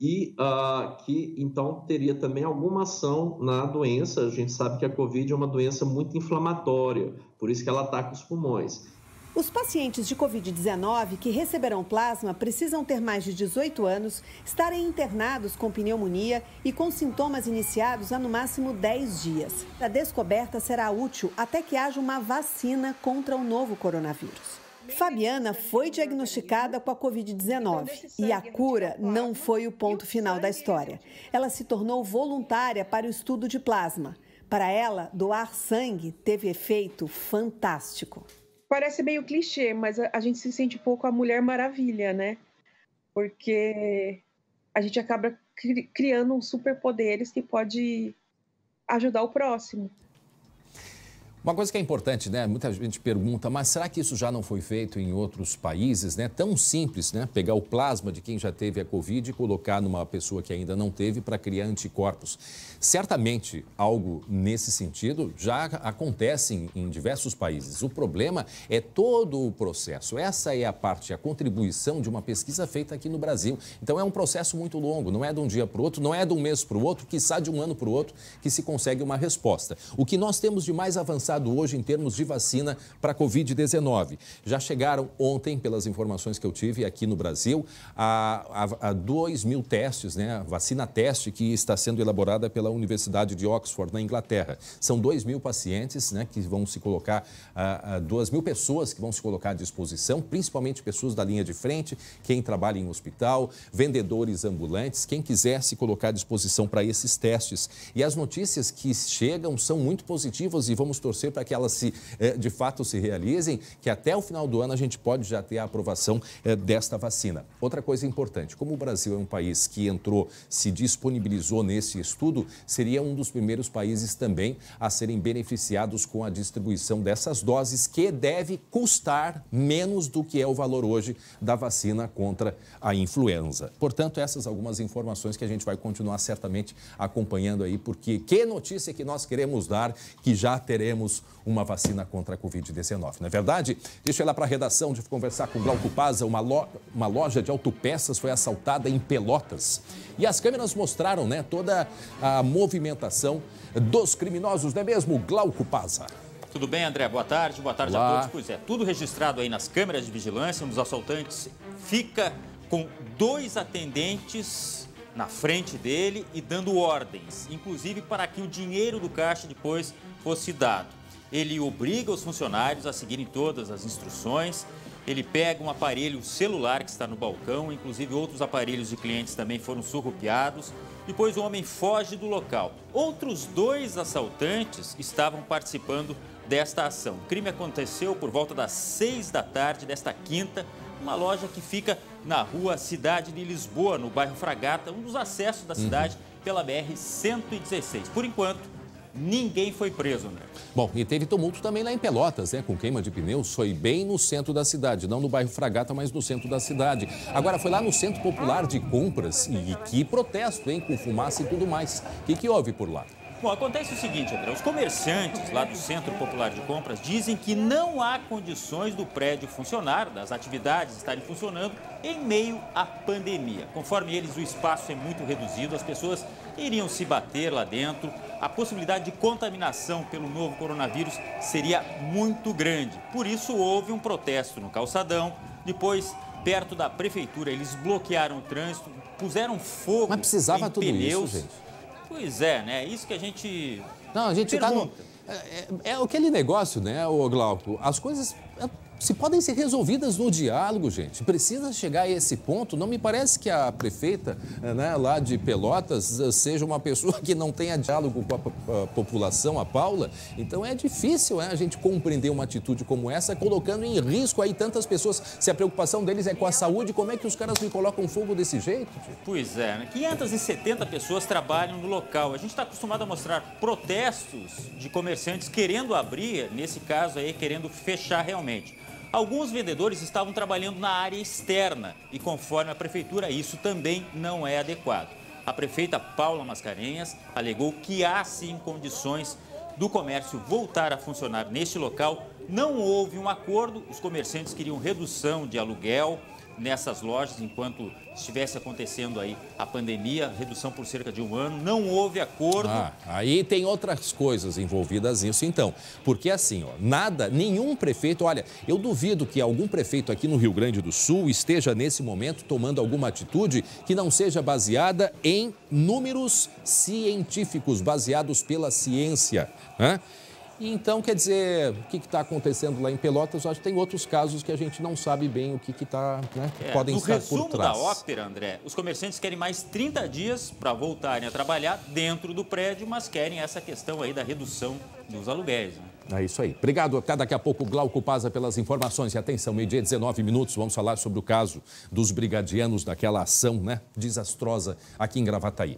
E que, então, teria também alguma ação na doença. A gente sabe que a Covid é uma doença muito inflamatória, por isso que ela ataca os pulmões. Os pacientes de Covid-19 que receberão plasma precisam ter mais de 18 anos, estarem internados com pneumonia e com sintomas iniciados há no máximo 10 dias. A descoberta será útil até que haja uma vacina contra o novo coronavírus. Fabiana foi diagnosticada com a Covid-19 e a cura não foi o ponto final da história. Ela se tornou voluntária para o estudo de plasma. Para ela, doar sangue teve efeito fantástico. Parece meio clichê, mas a gente se sente um pouco a Mulher Maravilha, né? Porque a gente acaba criando superpoderes que pode ajudar o próximo. Uma coisa que é importante, né? Muita gente pergunta, mas será que isso já não foi feito em outros países, né? Tão simples, né? Pegar o plasma de quem já teve a Covid e colocar numa pessoa que ainda não teve para criar anticorpos. Certamente, algo nesse sentido já acontece em diversos países. O problema é todo o processo. Essa é a parte, a contribuição de uma pesquisa feita aqui no Brasil. Então, é um processo muito longo. Não é de um dia para o outro, não é de um mês para o outro, quiçá de um ano para o outro, que se consegue uma resposta. O que nós temos de mais avançado hoje em termos de vacina para a Covid-19. Já chegaram ontem, pelas informações que eu tive aqui no Brasil, a 2.000 testes, né? A vacina teste que está sendo elaborada pela Universidade de Oxford, na Inglaterra. São 2.000 pacientes, né, que vão se colocar, 2.000 pessoas que vão se colocar à disposição, principalmente pessoas da linha de frente, quem trabalha em hospital, vendedores ambulantes, quem quiser se colocar à disposição para esses testes. E as notícias que chegam são muito positivas e vamos torcer para que elas de fato se realizem, que até o final do ano a gente pode já ter a aprovação desta vacina. Outra coisa importante, como o Brasil é um país que se disponibilizou nesse estudo, seria um dos primeiros países também a serem beneficiados com a distribuição dessas doses, que deve custar menos do que é o valor hoje da vacina contra a influenza. Portanto, essas algumas informações que a gente vai continuar certamente acompanhando aí, porque que notícia que nós queremos dar que já teremos uma vacina contra a Covid-19, não é verdade? Deixa eu ir lá para a redação de conversar com o Glauco Paza. Uma loja de autopeças foi assaltada em Pelotas. E as câmeras mostraram, né, toda a movimentação dos criminosos, não é mesmo, Glauco Paza? Tudo bem, André? Boa tarde a todos. Pois é, tudo registrado aí nas câmeras de vigilância. Um dos assaltantes fica com 2 atendentes na frente dele e dando ordens, inclusive para que o dinheiro do caixa depois fosse dado. Ele obriga os funcionários a seguirem todas as instruções. Ele pega um aparelho celular que está no balcão, inclusive outros aparelhos de clientes também foram surrupiados. Depois o homem foge do local. Outros 2 assaltantes estavam participando desta ação. O crime aconteceu por volta das 6 da tarde desta quinta, uma loja que fica na rua Cidade de Lisboa, no bairro Fragata, um dos acessos da cidade pela BR-116. Por enquanto, ninguém foi preso, André. Bom, e teve tumulto também lá em Pelotas, né? Com queima de pneus, foi bem no centro da cidade, não no bairro Fragata, mas no centro da cidade. Agora, foi lá no Centro Popular de Compras e que protesto, hein? Com fumaça e tudo mais. O que houve por lá? Bom, acontece o seguinte, André, os comerciantes lá do Centro Popular de Compras dizem que não há condições do prédio funcionar, das atividades estarem funcionando em meio à pandemia. Conforme eles, o espaço é muito reduzido, as pessoas iriam se bater lá dentro, a possibilidade de contaminação pelo novo coronavírus seria muito grande. Por isso, houve um protesto no calçadão, depois, perto da prefeitura, eles bloquearam o trânsito, puseram fogo. Mas precisava em tudo pneus. isso, gente? Pois é, né? É isso que a gente Não, a gente pergunta. É aquele negócio, né, ô Glauco? As coisas se podem ser resolvidas no diálogo, gente. Precisa chegar a esse ponto. Não me parece que a prefeita, né, lá de Pelotas seja uma pessoa que não tenha diálogo com a população, a Paula. Então é difícil, né, a gente compreender uma atitude como essa, colocando em risco aí tantas pessoas. Se a preocupação deles é com a saúde, como é que os caras me colocam fogo desse jeito? Tio? Pois é, né? 570 pessoas trabalham no local. A gente está acostumado a mostrar protestos de comerciantes querendo abrir, nesse caso aí, querendo fechar realmente. Alguns vendedores estavam trabalhando na área externa e, conforme a prefeitura, isso também não é adequado. A prefeita Paula Mascarenhas alegou que há sim condições do comércio voltar a funcionar neste local. Não houve um acordo, os comerciantes queriam redução de aluguel nessas lojas enquanto estivesse acontecendo aí a pandemia, redução por cerca de 1 ano, não houve acordo. Aí tem outras coisas envolvidas nisso então, porque assim, nenhum prefeito, olha, eu duvido que algum prefeito aqui no Rio Grande do Sul esteja nesse momento tomando alguma atitude que não seja baseada em números científicos, baseados pela ciência, né? E então, quer dizer, o que está acontecendo lá em Pelotas? Acho que tem outros casos que a gente não sabe bem o que está, né? Podem estar por trás. No resumo da ópera, André, os comerciantes querem mais 30 dias para voltarem a trabalhar dentro do prédio, mas querem essa questão aí da redução dos aluguéis, né? É isso aí. Obrigado. Até daqui a pouco, Glauco Paza, pelas informações. E atenção, meio-dia, 19 minutos, vamos falar sobre o caso dos brigadianos daquela ação, né, desastrosa aqui em Gravataí.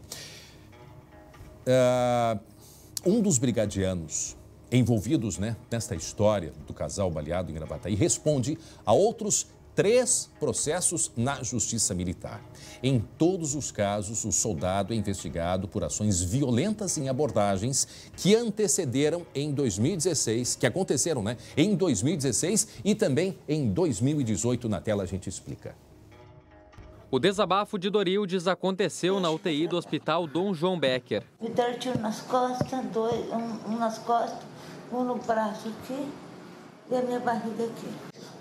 Um dos brigadianos envolvidos, né, nesta história do casal baleado em Gravataí responde a outros 3 processos na Justiça Militar. Em todos os casos, o soldado é investigado por ações violentas em abordagens que antecederam em 2016, que aconteceram, né, em 2016 e também em 2018. Na tela a gente explica. O desabafo de Dorildes aconteceu na UTI do Hospital Dom João Becker. Me deram tiro nas costas, um nas costas, um no braço aqui e a minha barriga aqui.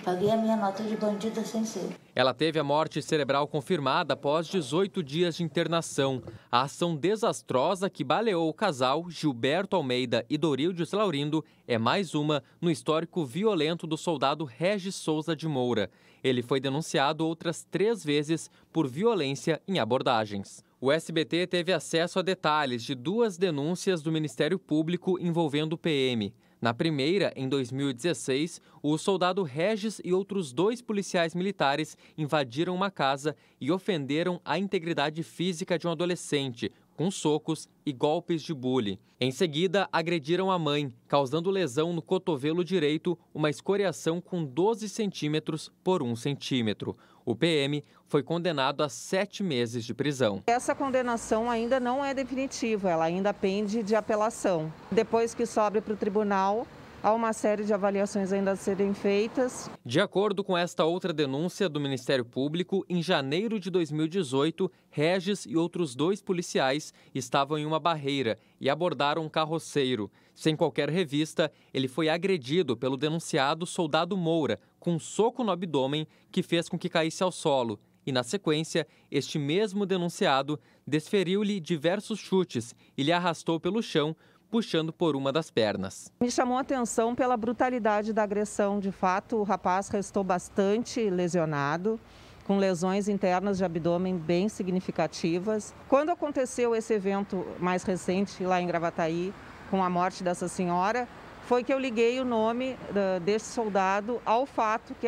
Paguei a minha nota de bandida sem ser. Ela teve a morte cerebral confirmada após 18 dias de internação. A ação desastrosa que baleou o casal, Gilberto Almeida e Dorildes Laurindo, é mais uma no histórico violento do soldado Regis Souza de Moura. Ele foi denunciado outras 3 vezes por violência em abordagens. O SBT teve acesso a detalhes de 2 denúncias do Ministério Público envolvendo o PM. Na primeira, em 2016, o soldado Regis e outros 2 policiais militares invadiram uma casa e ofenderam a integridade física de um adolescente, com socos e golpes de bule. Em seguida, agrediram a mãe, causando lesão no cotovelo direito, uma escoriação com 12 centímetros por 1 centímetro. O PM foi condenado a 7 meses de prisão. Essa condenação ainda não é definitiva, ela ainda pende de apelação. Depois que sobe para o tribunal, há uma série de avaliações ainda a serem feitas. De acordo com esta outra denúncia do Ministério Público, em janeiro de 2018, Regis e outros 2 policiais estavam em uma barreira e abordaram um carroceiro. Sem qualquer revista, ele foi agredido pelo denunciado soldado Moura, com um soco no abdômen que fez com que caísse ao solo. E, na sequência, este mesmo denunciado desferiu-lhe diversos chutes e lhe arrastou pelo chão, puxando por uma das pernas. Me chamou a atenção pela brutalidade da agressão. De fato, o rapaz restou bastante lesionado, com lesões internas de abdômen bem significativas. Quando aconteceu esse evento mais recente lá em Gravataí, com a morte dessa senhora, foi que eu liguei o nome desse soldado ao fato que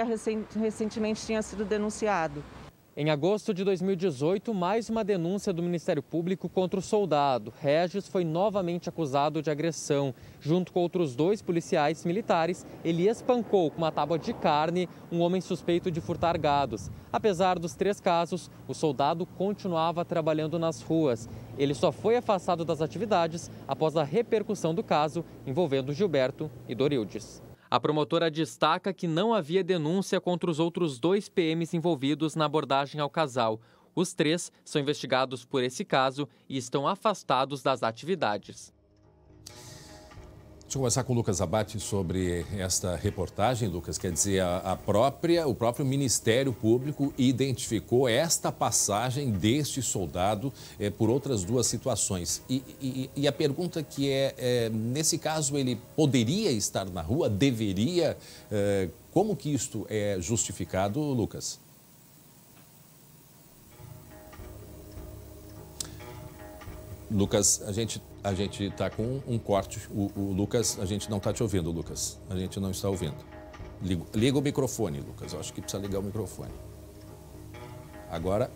recentemente tinha sido denunciado. Em agosto de 2018, mais uma denúncia do Ministério Público contra o soldado. Regis foi novamente acusado de agressão. Junto com outros 2 policiais militares, ele espancou com uma tábua de carne um homem suspeito de furtar gados. Apesar dos 3 casos, o soldado continuava trabalhando nas ruas. Ele só foi afastado das atividades após a repercussão do caso envolvendo Gilberto e Dorildes. A promotora destaca que não havia denúncia contra os outros 2 PMs envolvidos na abordagem ao casal. Os 3 são investigados por esse caso e estão afastados das atividades. Deixa eu conversar com o Lucas Abate sobre esta reportagem, Lucas. Quer dizer, o próprio Ministério Público identificou esta passagem deste soldado por outras 2 situações. E a pergunta que nesse caso, ele poderia estar na rua? Deveria? Como que isto é justificado, Lucas? Lucas, a gente está com um corte. O Lucas, a gente não está te ouvindo, Lucas. A gente não está ouvindo. Liga o microfone, Lucas. Eu acho que precisa ligar o microfone. Agora.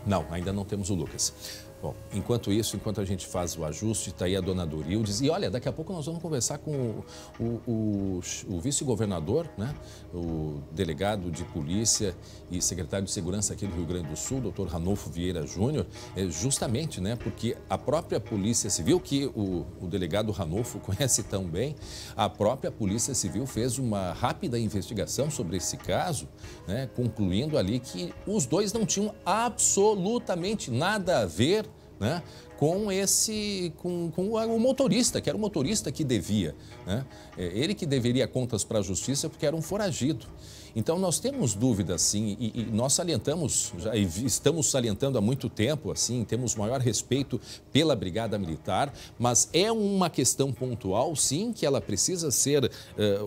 Não, ainda não temos o Lucas. Bom, enquanto isso, enquanto a gente faz o ajuste, está aí a dona Dorildes. E olha, daqui a pouco nós vamos conversar com o vice-governador, né? O delegado de polícia e secretário de segurança aqui do Rio Grande do Sul, doutor Ranolfo Vieira Júnior, justamente, né? Porque a própria Polícia Civil, que o delegado Ranolfo conhece tão bem, a própria Polícia Civil fez uma rápida investigação sobre esse caso, né? Concluindo ali que os 2 não tinham absolutamente nada a ver, né, com o motorista, que era o motorista que devia, né? Ele que deveria contas para a justiça porque era um foragido. Então, nós temos dúvidas, sim, e nós salientamos, já estamos salientando há muito tempo, assim, temos maior respeito pela Brigada Militar, mas é uma questão pontual, sim, que ela precisa ser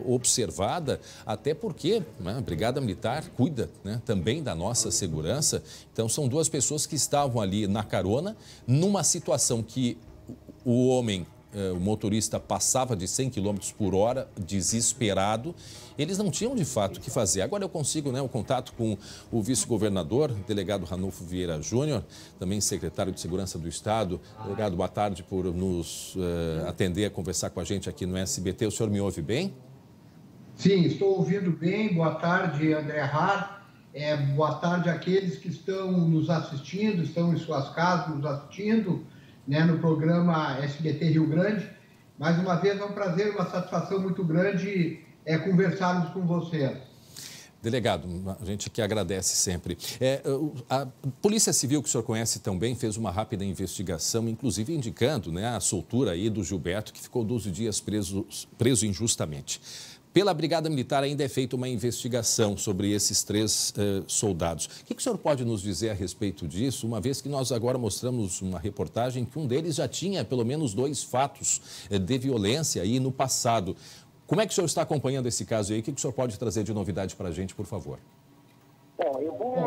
observada, até porque, né, a Brigada Militar cuida, né, também da nossa segurança. Então, são duas pessoas que estavam ali na carona, numa situação que o homem, o motorista, passava de 100 km por hora, desesperado. Eles não tinham, de fato, o que fazer. Agora eu consigo, né, o contato com o vice-governador, delegado Ranulfo Vieira Júnior, também secretário de Segurança do Estado. Delegado, boa tarde por nos atender, conversar com a gente aqui no SBT. O senhor me ouve bem? Sim, estou ouvindo bem. Boa tarde, André Har. Boa tarde àqueles que estão nos assistindo, estão em suas casas nos assistindo, né, no programa SBT Rio Grande. Mais uma vez é um prazer, uma satisfação muito grande conversarmos com você. Delegado, a gente que agradece sempre. A Polícia Civil, que o senhor conhece tão bem, fez uma rápida investigação, inclusive indicando, né, a soltura aí do Gilberto, que ficou 12 dias preso injustamente. Pela Brigada Militar ainda é feita uma investigação sobre esses 3 soldados. O que o senhor pode nos dizer a respeito disso, uma vez que nós agora mostramos uma reportagem que um deles já tinha pelo menos 2 fatos de violência aí no passado. Como é que o senhor está acompanhando esse caso aí? O que o senhor pode trazer de novidade para a gente, por favor?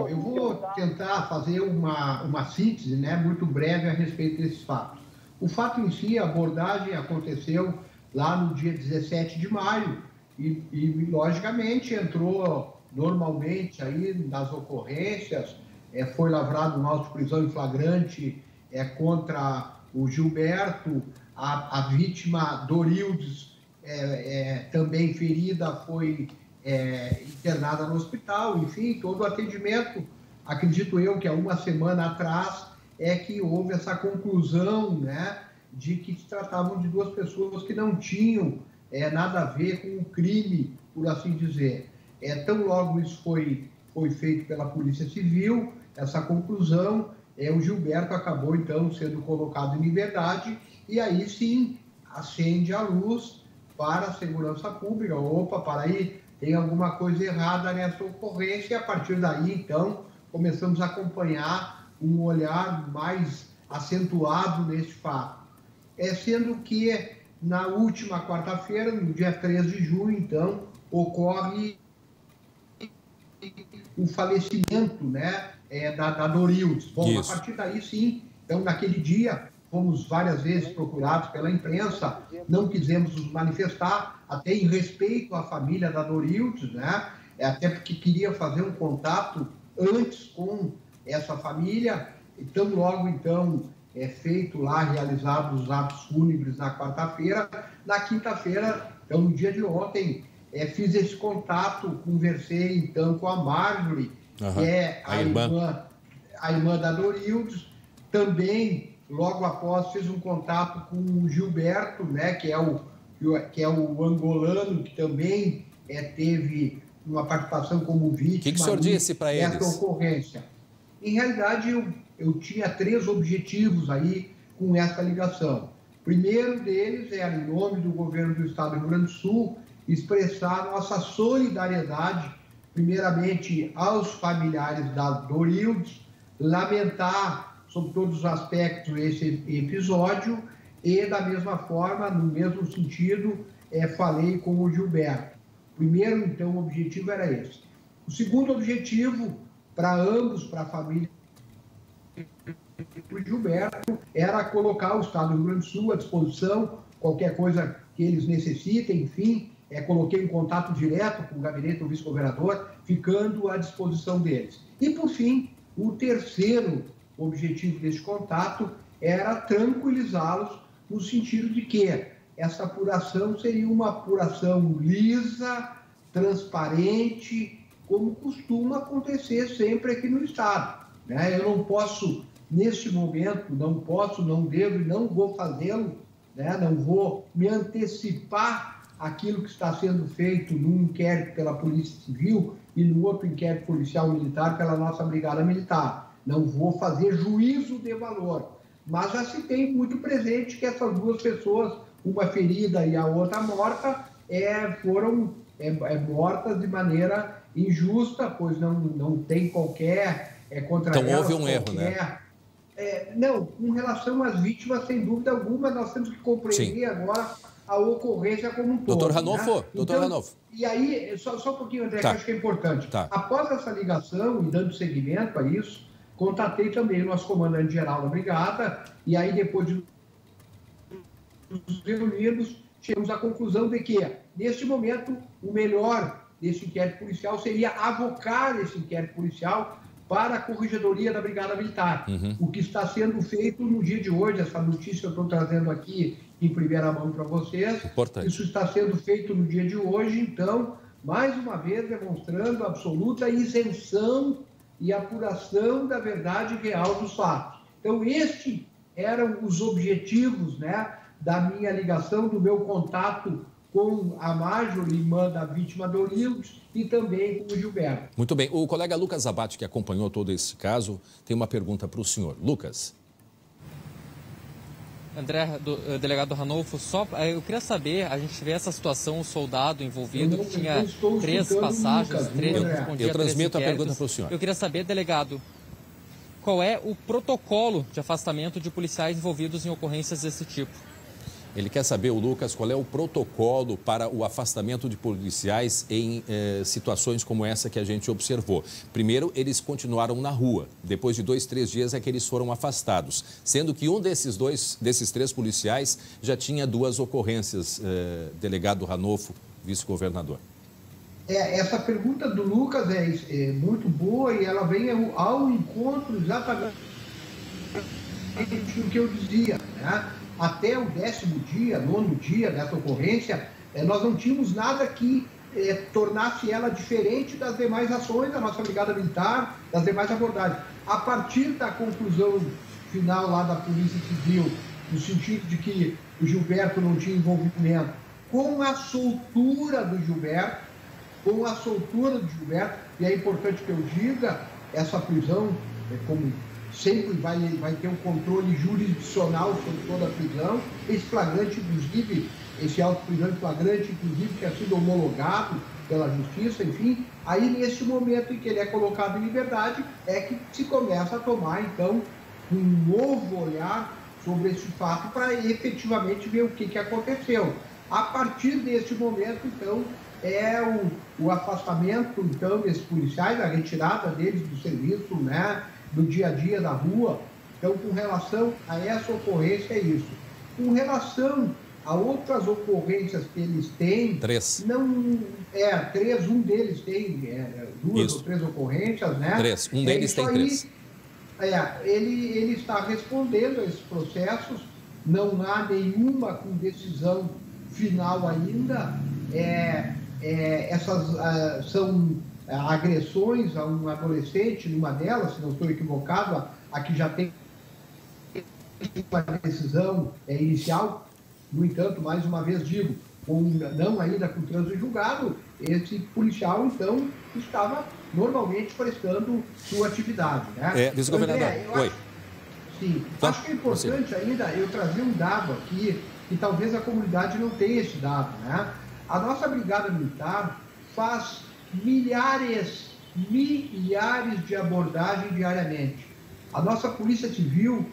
Eu vou tentar fazer uma síntese, né, muito breve a respeito desses fatos. O fato em si, a abordagem aconteceu lá no dia 17 de maio, e logicamente entrou normalmente aí nas ocorrências, foi lavrado um auto de prisão em flagrante contra o Gilberto, a vítima Dorildes, também ferida, foi internada no hospital. Enfim, todo o atendimento, acredito eu que há uma semana atrás que houve essa conclusão, né, de que se tratavam de 2 pessoas que não tinham nada a ver com o crime, por assim dizer. Tão logo isso foi feito pela Polícia Civil, essa conclusão, o Gilberto acabou, então, sendo colocado em liberdade, e aí sim acende a luz para a segurança pública. Opa, para aí, tem alguma coisa errada nessa ocorrência, e a partir daí, então, começamos a acompanhar um olhar mais acentuado nesse fato. Sendo que na última quarta-feira, no dia 3 de junho, então, ocorre o falecimento, né, da Dorildes. Bom, isso. A partir daí, sim, então, naquele dia, fomos várias vezes procurados pela imprensa, não quisemos nos manifestar, até em respeito à família da Dorildes, né, até porque queria fazer um contato antes com essa família. Então, logo, então, feito lá, realizados os atos fúnebres na quarta-feira. Na quinta-feira, então, no dia de ontem, fiz esse contato, conversei, então, com a Marjorie, que é a irmã da Dorildes. Também, logo após, fiz um contato com o Gilberto, né, que é o angolano, que também teve uma participação como vítima. O que o senhor disse para eles? Essa ocorrência. Em realidade, eu tinha 3 objetivos aí com essa ligação. O primeiro deles era, em nome do governo do Estado do Rio Grande do Sul, expressar nossa solidariedade, primeiramente aos familiares da Dorildes, lamentar sobre todos os aspectos esse episódio e, da mesma forma, no mesmo sentido, falei com o Gilberto. O primeiro, então, o objetivo era esse. O segundo objetivo, para ambos, para a família do Gilberto, era colocar o Estado do Rio Grande do Sul à disposição, qualquer coisa que eles necessitem, enfim, coloquei em contato direto com o gabinete do vice-governador, ficando à disposição deles. E, por fim, o terceiro objetivo desse contato era tranquilizá-los no sentido de que essa apuração seria uma apuração lisa, transparente, como costuma acontecer sempre aqui no Estado, né? Eu não posso, neste momento, não devo e não vou fazê-lo, né? Não vou me antecipar aquilo que está sendo feito num inquérito pela Polícia Civil e no outro inquérito policial militar pela nossa Brigada Militar. Não vou fazer juízo de valor, mas já se tem muito presente que essas duas pessoas, uma ferida e a outra morta, foram mortas de maneira injusta, pois não tem qualquer contra então houve um erro, né? Não, com relação às vítimas, sem dúvida alguma, nós temos que compreender agora a ocorrência como um todo. Doutor Ranolfo, né? doutor Ranolfo. E aí, só um pouquinho, André, que eu acho que é importante. Após essa ligação e dando seguimento a isso, contatei também o nosso comandante-geral da Brigada, e aí depois de nos reunirmos, chegamos à conclusão de que, neste momento, o melhor desse inquérito policial seria avocar esse inquérito policial para a Corregedoria da Brigada Militar. O que está sendo feito no dia de hoje, essa notícia eu estou trazendo aqui em primeira mão para vocês. Importante. Isso está sendo feito no dia de hoje, então, mais uma vez demonstrando absoluta isenção e apuração da verdade real dos fatos. Então, estes eram os objetivos, né, da minha ligação, do meu contato com a Major, irmã da vítima do Orildes, e também com o Gilberto. Muito bem. O colega Lucas Abate, que acompanhou todo esse caso, tem uma pergunta para o senhor. Lucas. André, delegado Ranolfo, eu queria saber, a gente vê essa situação, o soldado envolvido, que tinha 3 passagens, eu transmito a pergunta para o senhor. Eu queria saber, delegado, qual é o protocolo de afastamento de policiais envolvidos em ocorrências desse tipo? Ele quer saber, o Lucas, qual é o protocolo para o afastamento de policiais em situações como essa que a gente observou. Primeiro, eles continuaram na rua. Depois de 2, 3 dias é que eles foram afastados. Sendo que um desses 3 policiais já tinha 2 ocorrências, delegado Ranolfo, vice-governador. Essa pergunta do Lucas é muito boa e ela vem ao encontro exatamente do que eu dizia, né? Até o 10º dia, 9º dia dessa ocorrência, nós não tínhamos nada que tornasse ela diferente das demais ações da nossa Brigada Militar, das demais abordagens. A partir da conclusão final lá da Polícia Civil, no sentido de que o Gilberto não tinha envolvimento, com a soltura do Gilberto, e é importante que eu diga, essa prisão, como sempre vai ter um controle jurisdicional sobre toda a prisão, esse flagrante, inclusive, esse auto-prisão de flagrante, inclusive, que ha sido homologado pela Justiça, enfim, aí nesse momento em que ele é colocado em liberdade, é que se começa a tomar, então, um novo olhar sobre esse fato para efetivamente ver o que aconteceu. A partir desse momento, então, o afastamento, então, desses policiais, a retirada deles do serviço, né, do dia a dia da rua. Então, com relação a essa ocorrência, é isso. Com relação a outras ocorrências que eles têm... 3. Não, 3, um deles tem 2 ou 3 ocorrências, né? 3, um deles tem 3. Ele está respondendo a esses processos, não há nenhuma com decisão final ainda. Essas são agressões a um adolescente, numa delas, se não estou equivocado, a que já tem uma decisão inicial. No entanto, mais uma vez digo, não ainda com trânsito julgado, esse policial, então, estava normalmente prestando sua atividade, né? Vice-governador, oi. Acho que é importante ainda eu trazer um dado aqui, que talvez a comunidade não tenha esse dado, né? A nossa Brigada Militar faz milhares de abordagens diariamente. A nossa Polícia Civil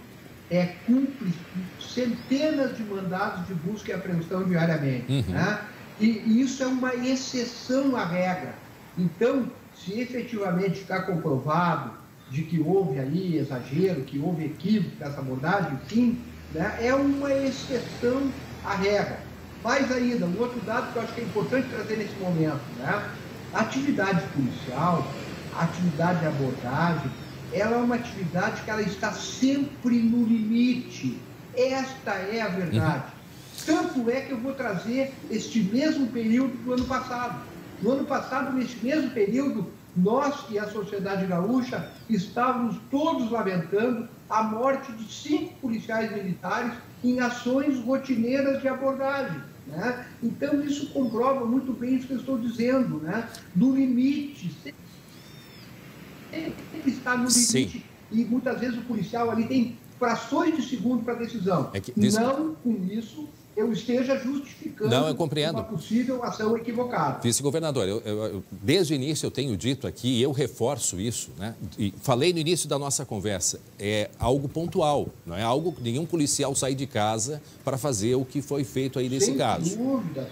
cumpre centenas de mandados de busca e apreensão diariamente. Né? E isso é uma exceção à regra. Então, se efetivamente ficar comprovado de que houve aí exagero, que houve equívoco nessa abordagem, sim, né? É uma exceção à regra. Mais ainda, um outro dado que eu acho que é importante trazer nesse momento, né? A atividade policial, a atividade de abordagem, ela é uma atividade que ela está sempre no limite. Esta é a verdade. Tanto é que eu vou trazer este mesmo período do ano passado. No ano passado, nesse mesmo período, nós e a sociedade gaúcha estávamos todos lamentando a morte de 5 policiais militares em ações rotineiras de abordagem. Né? Então, isso comprova muito bem isso que eu estou dizendo, né? Do limite, sempre está no limite. Sim. E muitas vezes o policial ali tem frações de segundo para a decisão. Não com isso eu esteja justificando eu compreendo. Uma possível ação equivocada. Vice-governador, desde o início eu tenho dito aqui, e eu reforço isso, né? E falei no início da nossa conversa, é algo pontual, não é algo que nenhum policial sair de casa para fazer o que foi feito aí nesse caso. Sem dúvida.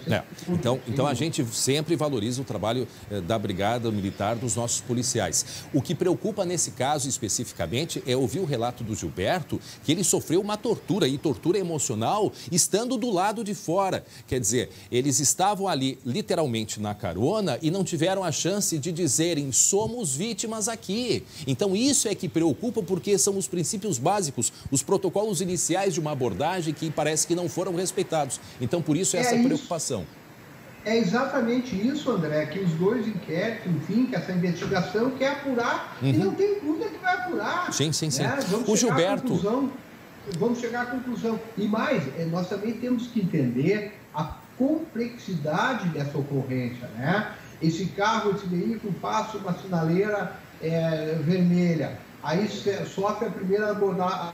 Então a gente sempre valoriza o trabalho da Brigada Militar, dos nossos policiais. O que preocupa nesse caso especificamente é ouvir o relato do Gilberto, que ele sofreu uma tortura, e tortura emocional, estando do lado de fora. Quer dizer, eles estavam ali literalmente na carona e não tiveram a chance de dizerem: somos vítimas aqui. Então isso é que preocupa, porque são os princípios básicos, os protocolos iniciais de uma abordagem que parece que não foram respeitados. Então por isso essa preocupação. É exatamente isso, André, que os dois inquéritos, enfim, que essa investigação quer apurar, e não tem dúvida que vai apurar. Sim. Né? O Gilberto... Vamos chegar à conclusão. E mais, nós também temos que entender a complexidade dessa ocorrência, né? Esse veículo passa uma sinaleira vermelha, aí sofre a primeira abordagem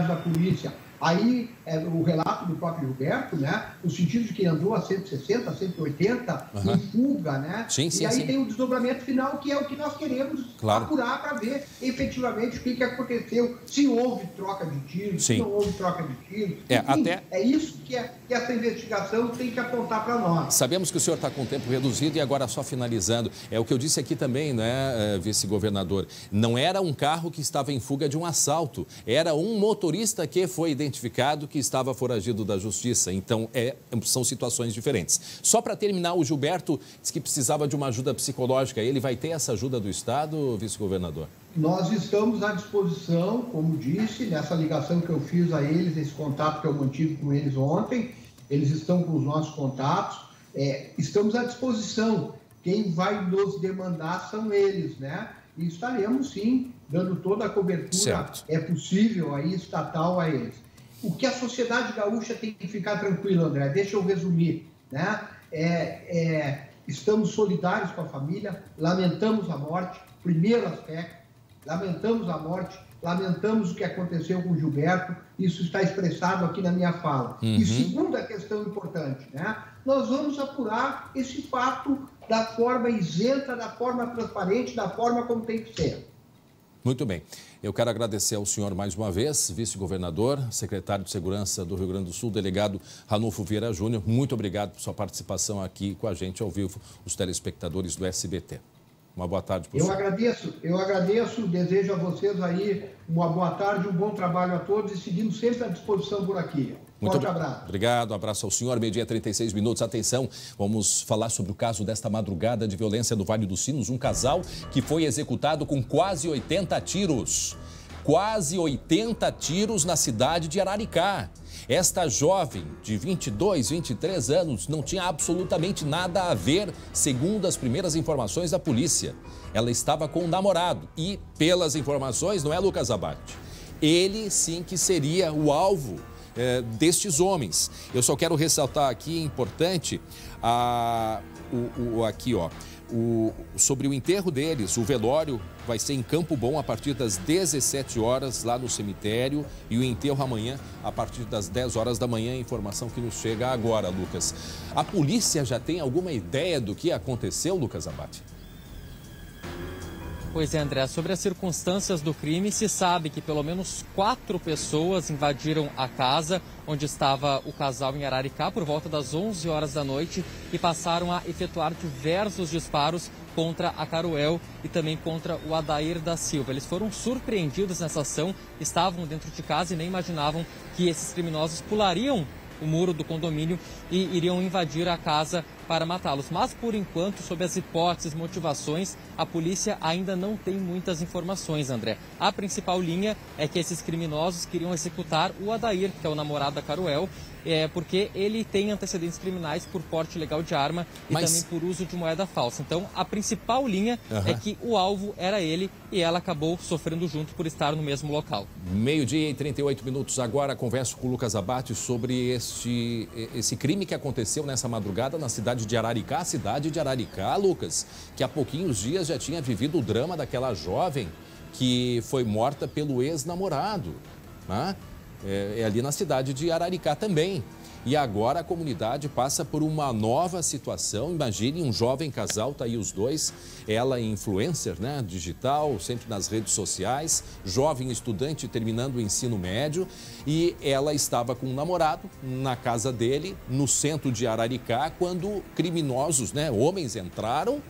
da polícia. Aí, o relato do próprio Gilberto, né? No sentido de que andou a 160, 180, em fuga, né? E aí tem o desdobramento final, que é o que nós queremos apurar para ver efetivamente o que aconteceu, se houve troca de tiros, se não houve troca de tiros. Enfim, é isso que essa investigação tem que apontar para nós. Sabemos que o senhor está com o tempo reduzido e agora só finalizando. É o que eu disse aqui também, né, vice-governador? Não era um carro que estava em fuga de um assalto, era um motorista que foi identificado que estava foragido da justiça. Então, são situações diferentes. Só para terminar, o Gilberto disse que precisava de uma ajuda psicológica. Ele vai ter essa ajuda do Estado, vice-governador? Nós estamos à disposição, como disse, nessa ligação que eu fiz a eles, esse contato que eu mantive com eles ontem. Eles estão com os nossos contatos. Estamos à disposição. Quem vai nos demandar são eles, né? E estaremos, sim, dando toda a cobertura possível aí, estatal a eles. O que a sociedade gaúcha tem que ficar tranquila, André, deixa eu resumir, né? Estamos solidários com a família, lamentamos a morte, primeiro aspecto, lamentamos a morte, lamentamos o que aconteceu com o Gilberto, isso está expressado aqui na minha fala. E segunda questão importante, né? Nós vamos apurar esse fato da forma isenta, da forma transparente, da forma como tem que ser. Muito bem. Eu quero agradecer ao senhor mais uma vez, vice-governador, secretário de Segurança do Rio Grande do Sul, delegado Ranulfo Vieira Júnior. Muito obrigado por sua participação aqui com a gente ao vivo, os telespectadores do SBT. Uma boa tarde para o senhor. Eu agradeço, desejo a vocês aí uma boa tarde, um bom trabalho a todos e seguimos sempre à disposição por aqui. Forte abraço. Obrigado, abraço ao senhor. Meio-dia, 36 minutos. Atenção, vamos falar sobre o caso desta madrugada de violência no Vale dos Sinos. Um casal que foi executado com quase 80 tiros. Quase 80 tiros na cidade de Araricá. Esta jovem de 22, 23 anos não tinha absolutamente nada a ver, segundo as primeiras informações da polícia. Ela estava com um namorado e, pelas informações, não é Lucas Abate? Ele sim que seria o alvo destes homens. Eu só quero ressaltar aqui, importante, sobre o enterro deles. O velório vai ser em Campo Bom a partir das 17 horas lá no cemitério e o enterro amanhã a partir das 10 horas da manhã. Informação que nos chega agora, Lucas. A polícia já tem alguma ideia do que aconteceu, Lucas Abate? Pois é, André, sobre as circunstâncias do crime, se sabe que pelo menos 4 pessoas invadiram a casa onde estava o casal em Araricá por volta das 11 horas da noite e passaram a efetuar diversos disparos contra a Caruel e também contra o Adair da Silva. Eles foram surpreendidos nessa ação, estavam dentro de casa e nem imaginavam que esses criminosos pulariam o muro do condomínio e iriam invadir a casa para matá-los. Mas, por enquanto, sobre as hipóteses, motivações, a polícia ainda não tem muitas informações, André. A principal linha é que esses criminosos queriam executar o Adair, que é o namorado da Caruel, porque ele tem antecedentes criminais por porte ilegal de arma e também por uso de moeda falsa. Então, a principal linha é que o alvo era ele e ela acabou sofrendo junto por estar no mesmo local. Meio-dia e 38 minutos. Agora converso com o Lucas Abate sobre esse crime que aconteceu nessa madrugada na cidade de Araricá. A cidade de Araricá, Lucas, que há pouquinhos dias já tinha vivido o drama daquela jovem que foi morta pelo ex-namorado, né? É ali na cidade de Araricá também. E agora a comunidade passa por uma nova situação. Imagine um jovem casal, tá aí os dois, ela influencer, né, digital, sempre nas redes sociais, jovem estudante terminando o ensino médio, e ela estava com um namorado na casa dele, no centro de Araricá, quando criminosos, né, homens entraram,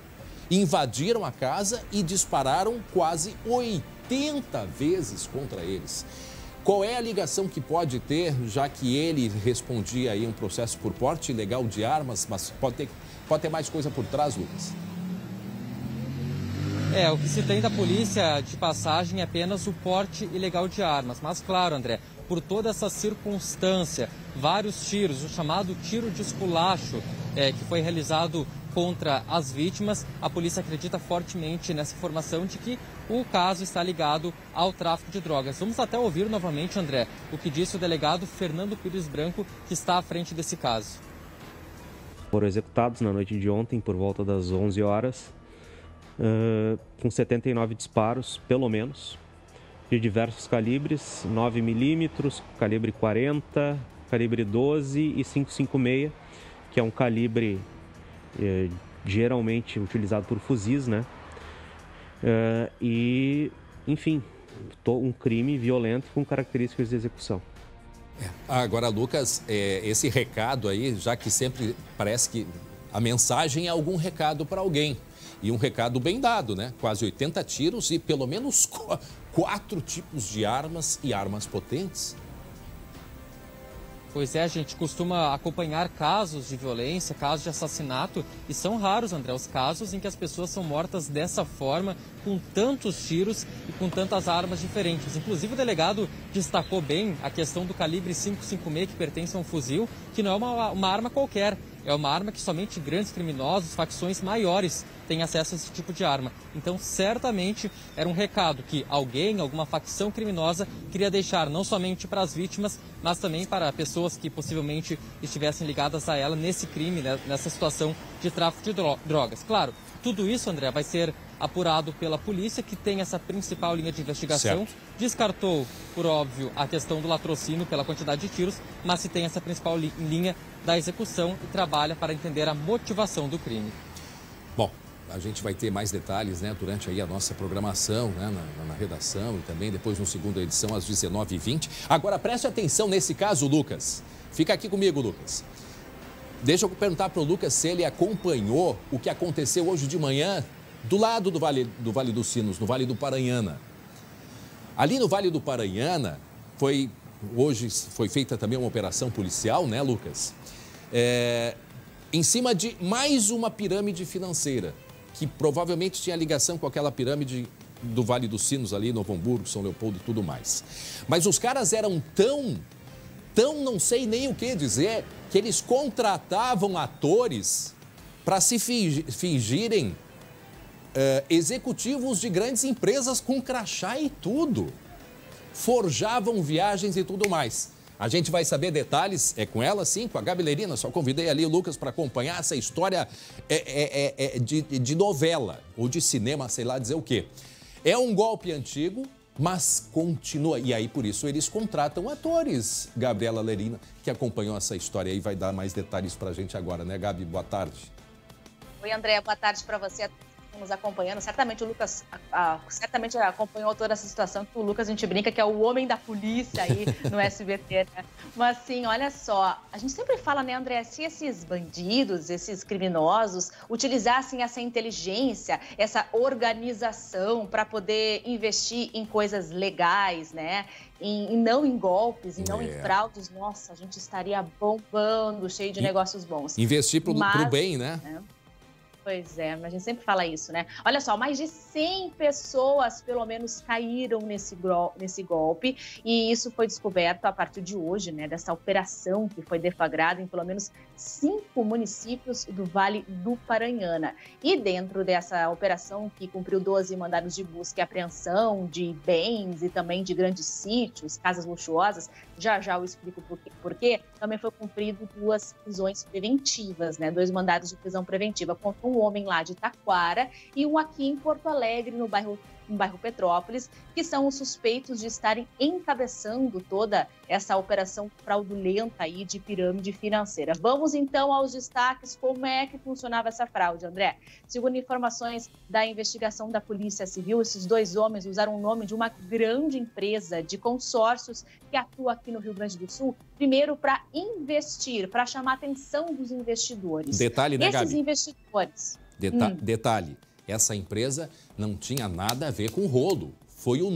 invadiram a casa e dispararam quase 80 vezes contra eles. Qual é a ligação que pode ter, já que ele respondia aí um processo por porte ilegal de armas, mas pode ter mais coisa por trás, Lucas? O que se tem da polícia de passagem é apenas o porte ilegal de armas. Mas claro, André, por toda essa circunstância, vários tiros, o chamado tiro de esculacho, que foi realizado contra as vítimas, a polícia acredita fortemente nessa informação de que o caso está ligado ao tráfico de drogas. Vamos até ouvir novamente, André, o que disse o delegado Fernando Pires Branco, que está à frente desse caso. Foram executados na noite de ontem, por volta das 11 horas, com 79 disparos, pelo menos, de diversos calibres, 9 milímetros, calibre 40, calibre 12 e 5,56, que é um calibre geralmente utilizado por fuzis, né? E, enfim, um crime violento com características de execução. Agora, Lucas, esse recado aí, já que sempre parece que a mensagem é algum recado para alguém. E um recado bem dado, né? Quase 80 tiros e pelo menos 4 tipos de armas e armas potentes. Pois é, a gente costuma acompanhar casos de violência, casos de assassinato, e são raros, André, os casos em que as pessoas são mortas dessa forma, com tantos tiros e com tantas armas diferentes. Inclusive o delegado destacou bem a questão do calibre 5,56, que pertence a um fuzil, que não é uma arma qualquer, é uma arma que somente grandes criminosos, facções maiores, têm acesso a esse tipo de arma. Então, certamente, era um recado que alguém, alguma facção criminosa, queria deixar não somente para as vítimas, mas também para pessoas que possivelmente estivessem ligadas a ela nesse crime, né, nessa situação de tráfico de drogas. Claro, tudo isso, André, vai ser apurado pela polícia, que tem essa principal linha de investigação. Certo. Descartou, por óbvio, a questão do latrocínio pela quantidade de tiros, mas se tem essa principal linha da execução e trabalha para entender a motivação do crime. Bom, a gente vai ter mais detalhes, né, durante aí a nossa programação, né, na redação e também depois no segunda edição às 19h20. Agora preste atenção nesse caso, Lucas. Fica aqui comigo, Lucas. Deixa eu perguntar para o Lucas se ele acompanhou o que aconteceu hoje de manhã do lado do Vale dos Sinos, no Vale do Paranhana. Ali no Vale do Paranhana, hoje foi feita também uma operação policial, né, Lucas? Em cima de mais uma pirâmide financeira, que provavelmente tinha ligação com aquela pirâmide do Vale dos Sinos ali, Novo Hamburgo, São Leopoldo e tudo mais. Mas os caras eram tão não sei nem o que dizer, que eles contratavam atores para se fingirem executivos de grandes empresas com crachá e tudo. Forjavam viagens e tudo mais. A gente vai saber detalhes, com ela sim, com a Gabi Lerina. Só convidei ali o Lucas para acompanhar essa história de novela ou de cinema, sei lá dizer o quê. É um golpe antigo, mas continua. E aí, por isso, eles contratam atores. Gabriela Lerina, que acompanhou essa história aí, vai dar mais detalhes para a gente agora, né, Gabi? Boa tarde. Oi, André. Boa tarde para você. Nos acompanhando, certamente o Lucas certamente acompanhou toda essa situação, que o Lucas, a gente brinca que é o homem da polícia aí no SBT, né? Mas sim, olha só, a gente sempre fala, né, André, se esses bandidos, esses criminosos utilizassem essa inteligência, essa organização para poder investir em coisas legais, né? E não em golpes, e não em fraudes, nossa, a gente estaria bombando, cheio de negócios bons. Investir pro bem, né? Pois é, mas a gente sempre fala isso, né? Olha só, mais de 100 pessoas, pelo menos, caíram nesse golpe, e isso foi descoberto a partir de hoje, né? Dessa operação que foi deflagrada em pelo menos 5 municípios do Vale do Paranhana. E dentro dessa operação, que cumpriu 12 mandados de busca e apreensão de bens e também de grandes sítios, casas luxuosas, já eu explico por quê, também foi cumprido 2 prisões preventivas, né? 2 mandados de prisão preventiva contra um homem lá de Taquara e um aqui em Porto Alegre, no bairro no bairro Petrópolis, que são os suspeitos de estarem encabeçando toda essa operação fraudulenta aí de pirâmide financeira. Vamos então aos destaques, como é que funcionava essa fraude, André? Segundo informações da investigação da Polícia Civil, esses dois homens usaram o nome de uma grande empresa de consórcios que atua aqui no Rio Grande do Sul, primeiro para investir, para chamar a atenção dos investidores. Detalhe, né, Gabi? Esses investidores... Detalhe, essa empresa não tinha nada a ver com rolo. Foi o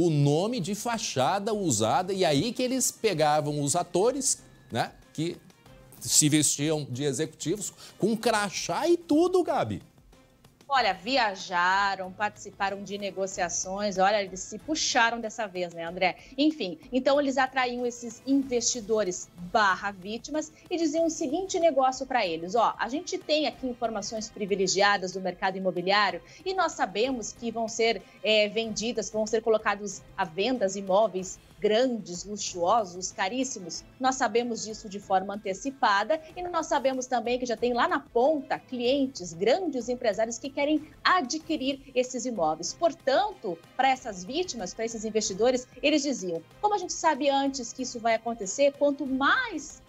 nome de fachada usada, e aí que eles pegavam os atores, né, que se vestiam de executivos com crachá e tudo, Gabi. Olha, viajaram, participaram de negociações, olha, eles se puxaram dessa vez, né, André? Enfim, então eles atraíam esses investidores /vítimas e diziam o seguinte negócio para eles, ó, a gente tem aqui informações privilegiadas do mercado imobiliário e nós sabemos que vão ser vendidas, vão ser colocados à venda imóveis grandes, luxuosos, caríssimos. Nós sabemos disso de forma antecipada e nós sabemos também que já tem lá na ponta clientes, grandes empresários que querem adquirir esses imóveis. Portanto, para essas vítimas, para esses investidores, eles diziam, como a gente sabe antes que isso vai acontecer, quanto mais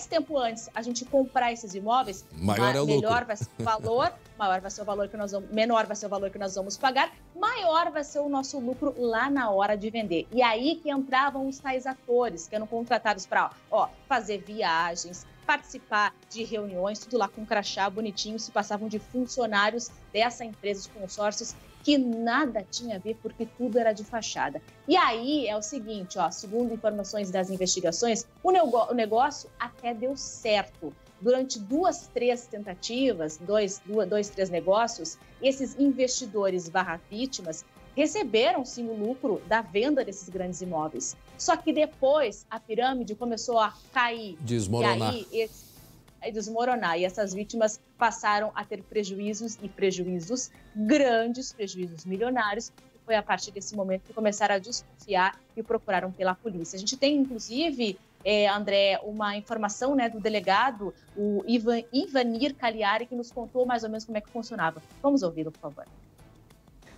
tempo antes a gente comprar esses imóveis, melhor vai ser o valor, menor vai ser o valor que nós vamos pagar, maior vai ser o nosso lucro lá na hora de vender. E aí que entravam os tais atores, que eram contratados para fazer viagens, participar de reuniões, tudo lá com crachá bonitinho, se passavam de funcionários dessa empresa de consórcios que nada tinha a ver, porque tudo era de fachada. E aí é o seguinte, segundo informações das investigações, o negócio até deu certo. Durante 2, 3 tentativas, 2, 3 negócios, esses investidores /vítimas receberam sim o lucro da venda desses grandes imóveis. Só que depois a pirâmide começou a cair. Desmoronar. Desmoronar. E essas vítimas passaram a ter prejuízos grandes, prejuízos milionários. E foi a partir desse momento que começaram a desconfiar e procuraram pela polícia. A gente tem, inclusive, André, uma informação, né, do delegado, o Ivanir Cagliari, que nos contou mais ou menos como é que funcionava. Vamos ouvi-lo, por favor.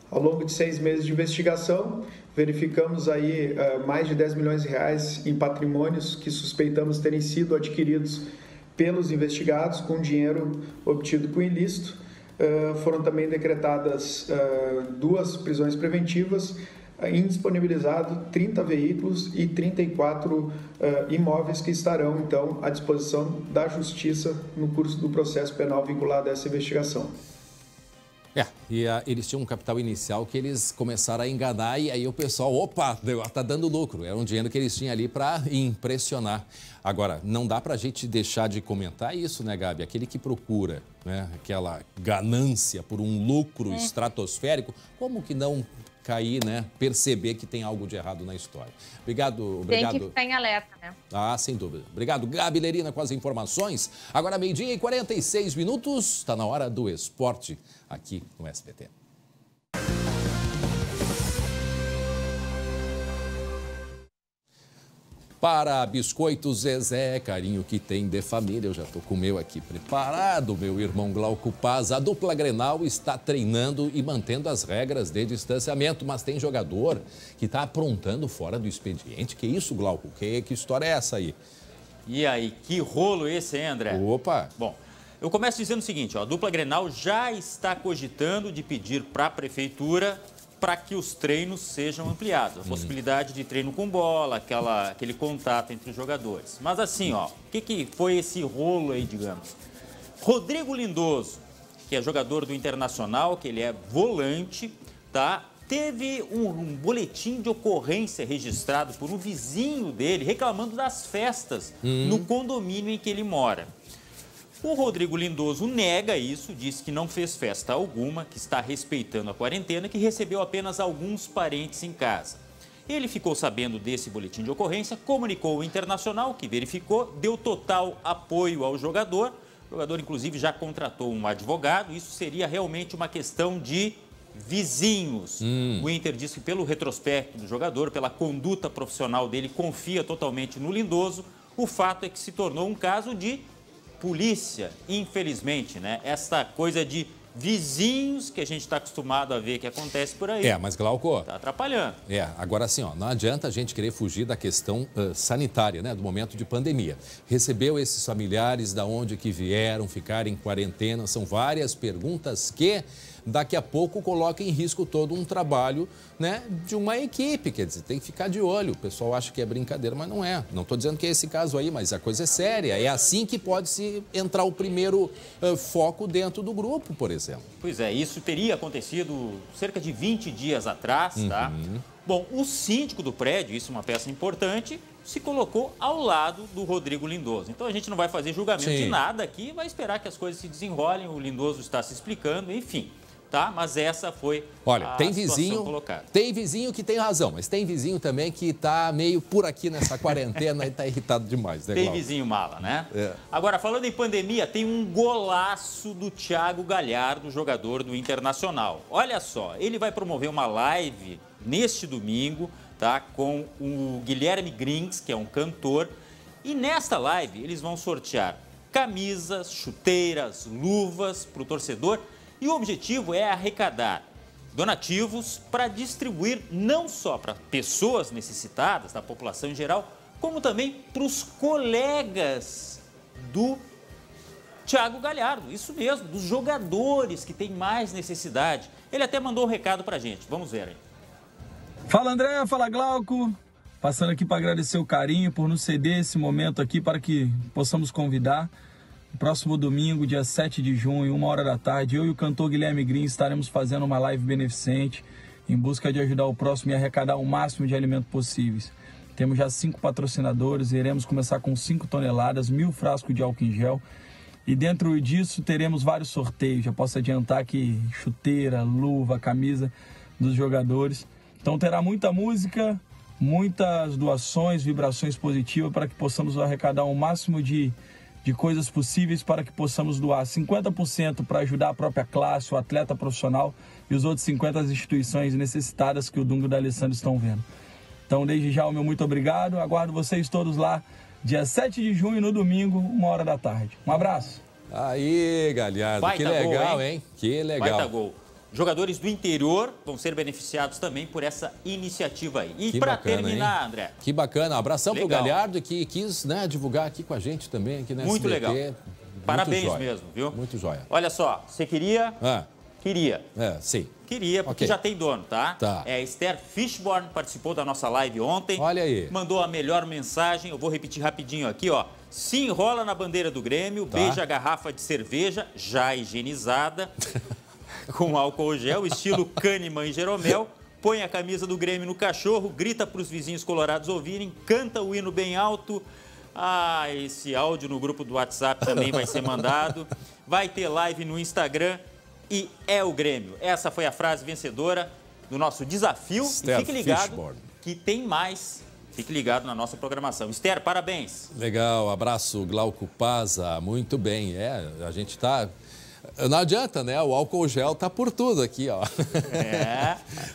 Ao longo de 6 meses de investigação, verificamos aí mais de 10 milhões de reais em patrimônios que suspeitamos terem sido adquiridos pelos investigados com dinheiro obtido com ilícito. Foram também decretadas 2 prisões preventivas, indisponibilizado 30 veículos e 34 imóveis que estarão, então, à disposição da Justiça no curso do processo penal vinculado a essa investigação. Eles tinham um capital inicial que eles começaram a enganar e aí o pessoal, tá dando lucro. Era um dinheiro que eles tinham ali para impressionar. Agora, não dá para a gente deixar de comentar isso, né, Gabi? Aquele que procura, né, aquela ganância por um lucro estratosférico, como que não cair, né, perceber que tem algo de errado na história? Obrigado. Tem que ficar em alerta, né? Sem dúvida. Obrigado, Gabi Lerina, com as informações. Agora, 12h46, está na hora do esporte aqui no SBT. Para Biscoitos Zezé, carinho que tem de família. Eu já estou com o meu aqui preparado, meu irmão Glauco Paz. A dupla Grenal está treinando e mantendo as regras de distanciamento, mas tem jogador que está aprontando fora do expediente. Que isso, Glauco? Que história é essa aí? E aí, que rolo esse, hein, André? Opa! Bom, eu começo dizendo o seguinte, a dupla Grenal já está cogitando de pedir para a prefeitura para que os treinos sejam ampliados. A possibilidade de treino com bola, aquele contato entre os jogadores. Mas assim, o que foi esse rolo aí, digamos? Rodrigo Lindoso, que é jogador do Internacional, que ele é volante, tá? Teve um boletim de ocorrência registrado por um vizinho dele reclamando das festas no condomínio em que ele mora. O Rodrigo Lindoso nega isso, diz que não fez festa alguma, que está respeitando a quarentena, que recebeu apenas alguns parentes em casa. Ele ficou sabendo desse boletim de ocorrência, comunicou ao Internacional, que verificou, deu total apoio ao jogador. O jogador, inclusive, já contratou um advogado. Isso seria realmente uma questão de vizinhos. O Inter disse que pelo retrospecto do jogador, pela conduta profissional dele, confia totalmente no Lindoso. O fato é que se tornou um caso de polícia, infelizmente, né? Essa coisa de vizinhos, que a gente está acostumado a ver que acontece por aí. Mas Glauco... Está atrapalhando. Agora assim, não adianta a gente querer fugir da questão sanitária, né, do momento de pandemia. Recebeu esses familiares, da onde que vieram, ficar em quarentena, são várias perguntas que daqui a pouco coloca em risco todo um trabalho, né, de uma equipe, quer dizer, tem que ficar de olho. O pessoal acha que é brincadeira, mas não é. Não estou dizendo que é esse caso aí, mas a coisa é séria. É assim que pode se entrar o primeiro foco dentro do grupo, por exemplo. Pois é, isso teria acontecido cerca de 20 dias atrás, tá? Bom, o síndico do prédio, isso é uma peça importante, se colocou ao lado do Rodrigo Lindoso. Então a gente não vai fazer julgamento de nada aqui, vai esperar que as coisas se desenrolem, o Lindoso está se explicando, enfim. Tá? Mas essa foi a situação colocada. Tem vizinho que tem razão, mas tem vizinho também que está meio por aqui nessa quarentena e está irritado demais, né, Tem vizinho mala, né? Agora, falando em pandemia, tem um golaço do Thiago Galhardo, jogador do Internacional. Olha só, ele vai promover uma live neste domingo, tá? Com o Guilherme Grings, que é um cantor, e nesta live eles vão sortear camisas, chuteiras, luvas para o torcedor. E o objetivo é arrecadar donativos para distribuir não só para pessoas necessitadas, da população em geral, como também para os colegas do Thiago Galhardo. Isso mesmo, dos jogadores que têm mais necessidade. Ele até mandou um recado para a gente. Vamos ver aí. Fala André, fala Glauco. Passando aqui para agradecer o carinho por nos ceder esse momento aqui para que possamos convidar. Próximo domingo, dia 7 de junho, 1h da tarde, eu e o cantor Guilherme Grings estaremos fazendo uma live beneficente em busca de ajudar o próximo e arrecadar o máximo de alimentos possíveis. Temos já 5 patrocinadores, iremos começar com 5 toneladas, 1000 frascos de álcool em gel e dentro disso teremos vários sorteios. Já posso adiantar que chuteira, luva, camisa dos jogadores. Então terá muita música, muitas doações, vibrações positivas para que possamos arrecadar o máximo de coisas possíveis para que possamos doar 50% para ajudar a própria classe, o atleta profissional e os outros 50% as instituições necessitadas que o Dunga e o D'Alessandro estão vendo. Então, desde já, o meu muito obrigado. Aguardo vocês todos lá, dia 7 de junho, no domingo, 1h da tarde. Um abraço. Aí, Galhardo, que legal, gol, hein? Que legal. Baita gol. Jogadores do interior vão ser beneficiados também por essa iniciativa aí. E para terminar, hein, André? Que bacana. Abração para o Galhardo, que quis, né, divulgar aqui com a gente também. Aqui na Muito SBT. legal. Parabéns mesmo, viu? Muito jóia. Olha só, você queria? Queria. Sim. Queria, porque já tem dono, tá? Tá. É a Esther Fishborn, participou da nossa live ontem. Olha aí. Mandou a melhor mensagem, eu vou repetir rapidinho aqui, ó. Se enrola na bandeira do Grêmio, beija a garrafa de cerveja, já higienizada, com álcool gel, estilo Kahneman e Jeromel, põe a camisa do Grêmio no cachorro, grita para os vizinhos colorados ouvirem, canta o hino bem alto. Esse áudio no grupo do WhatsApp também vai ser mandado. Vai ter live no Instagram e é o Grêmio. Essa foi a frase vencedora do nosso desafio. Esther, e fique ligado Fishborn, que tem mais. Fique ligado na nossa programação. Esther, parabéns. Legal, abraço, Glauco Paza. Muito bem, a gente está... Não adianta, né? O álcool gel tá por tudo aqui, ó.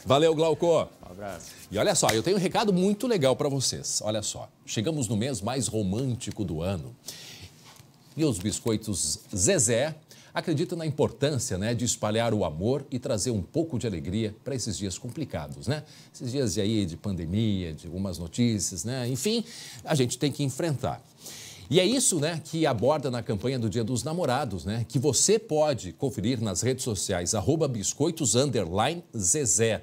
Valeu, Glauco. Um abraço. E olha só, eu tenho um recado muito legal para vocês. Olha só, chegamos no mês mais romântico do ano. E os biscoitos Zezé acreditam na importância, né, de espalhar o amor e trazer um pouco de alegria para esses dias complicados, né? Esses dias aí de pandemia, de algumas notícias, né? Enfim, a gente tem que enfrentar. E é isso, né, que aborda na campanha do Dia dos Namorados, né, que você pode conferir nas redes sociais, @biscoitos_Zezé.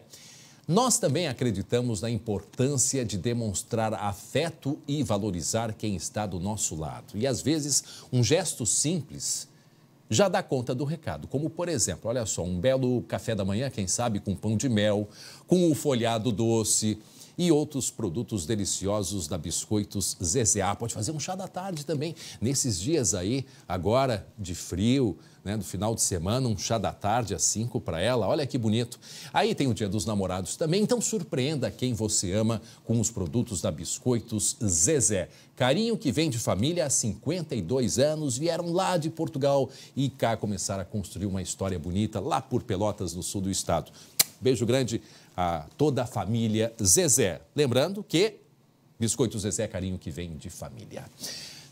Nós também acreditamos na importância de demonstrar afeto e valorizar quem está do nosso lado. E às vezes, um gesto simples já dá conta do recado, como por exemplo, olha só, um belo café da manhã, quem sabe com pão de mel, com o folhado doce e outros produtos deliciosos da Biscoitos Zezé. Pode fazer um chá da tarde também, nesses dias aí, agora de frio, né, do final de semana, um chá da tarde às 5 para ela, olha que bonito. Aí tem o Dia dos Namorados também, então surpreenda quem você ama com os produtos da Biscoitos Zezé. Carinho que vem de família há 52 anos, vieram lá de Portugal e cá começaram a construir uma história bonita lá por Pelotas, no sul do estado. Beijo grande a toda a família Zezé. Lembrando que Biscoitos Zezé é carinho que vem de família.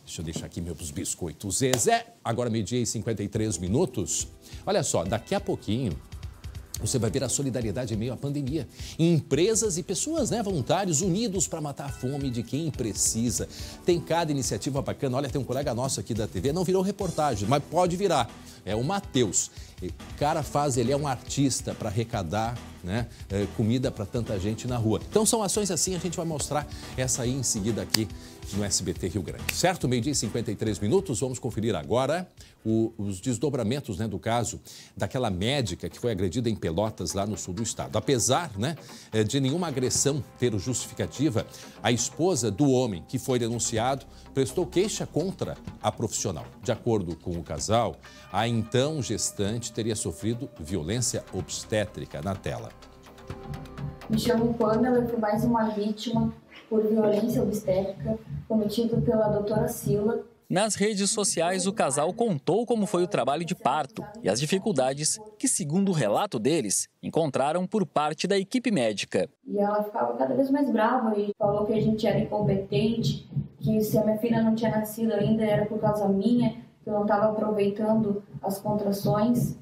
Deixa eu deixar aqui meus biscoitos. Zezé, agora 12h53. Olha só, daqui a pouquinho você vai ver a solidariedade em meio à pandemia. Empresas e pessoas, voluntários, unidos para matar a fome de quem precisa. Tem cada iniciativa bacana. Olha, tem um colega nosso aqui da TV, não virou reportagem, mas pode virar. É o Matheus. O cara ele é um artista para arrecadar comida para tanta gente na rua. Então são ações assim, a gente vai mostrar essa aí em seguida aqui no SBT Rio Grande. Certo? 12h53. Vamos conferir agora os desdobramentos do caso daquela médica que foi agredida em Pelotas, lá no sul do estado. Apesar de nenhuma agressão ter justificativa, a esposa do homem que foi denunciado prestou queixa contra a profissional. De acordo com o casal, a então gestante teria sofrido violência obstétrica na tela. Me chamo Pamela e fui mais uma vítima por violência obstétrica cometido pela doutora Sila. Nas redes sociais, o casal contou como foi o trabalho de parto e as dificuldades que, segundo o relato deles, encontraram por parte da equipe médica. E ela ficava cada vez mais brava e falou que a gente era incompetente, que se a minha filha não tinha nascido ainda era por causa minha, que eu não estava aproveitando as contrações.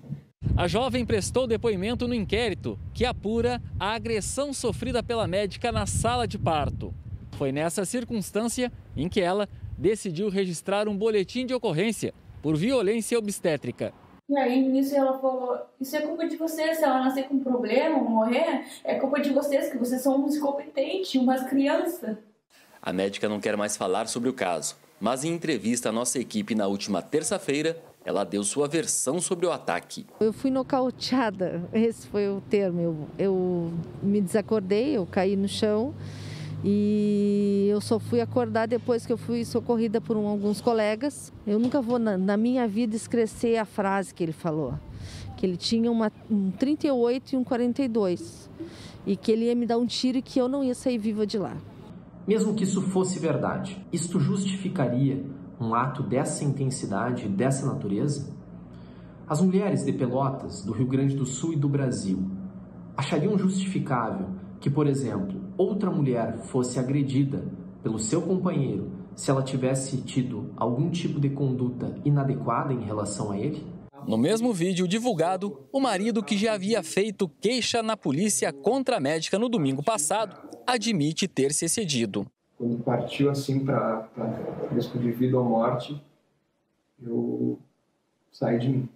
A jovem prestou depoimento no inquérito que apura a agressão sofrida pela médica na sala de parto. Foi nessa circunstância em que ela decidiu registrar um boletim de ocorrência por violência obstétrica. E aí, nisso, ela falou, isso é culpa de vocês, se ela nascer com problema ou morrer, é culpa de vocês, que vocês são uns incompetentes, umas crianças. A médica não quer mais falar sobre o caso, mas em entrevista à nossa equipe na última terça-feira, ela deu sua versão sobre o ataque. Eu fui nocauteada, esse foi o termo. Eu me desacordei, eu caí no chão e eu só fui acordar depois que eu fui socorrida por alguns colegas. Eu nunca vou na minha vida esquecer a frase que ele falou, que ele tinha um 38 e um 42 e que ele ia me dar um tiro e que eu não ia sair viva de lá. Mesmo que isso fosse verdade, isto justificaria um ato dessa intensidade, dessa natureza? As mulheres de Pelotas, do Rio Grande do Sul e do Brasil, achariam justificável que, por exemplo, outra mulher fosse agredida pelo seu companheiro se ela tivesse tido algum tipo de conduta inadequada em relação a ele? No mesmo vídeo divulgado, o marido, que já havia feito queixa na polícia contra a médica no domingo passado, admite ter se excedido. Quando partiu assim para risco de vida ou morte, eu saí de mim.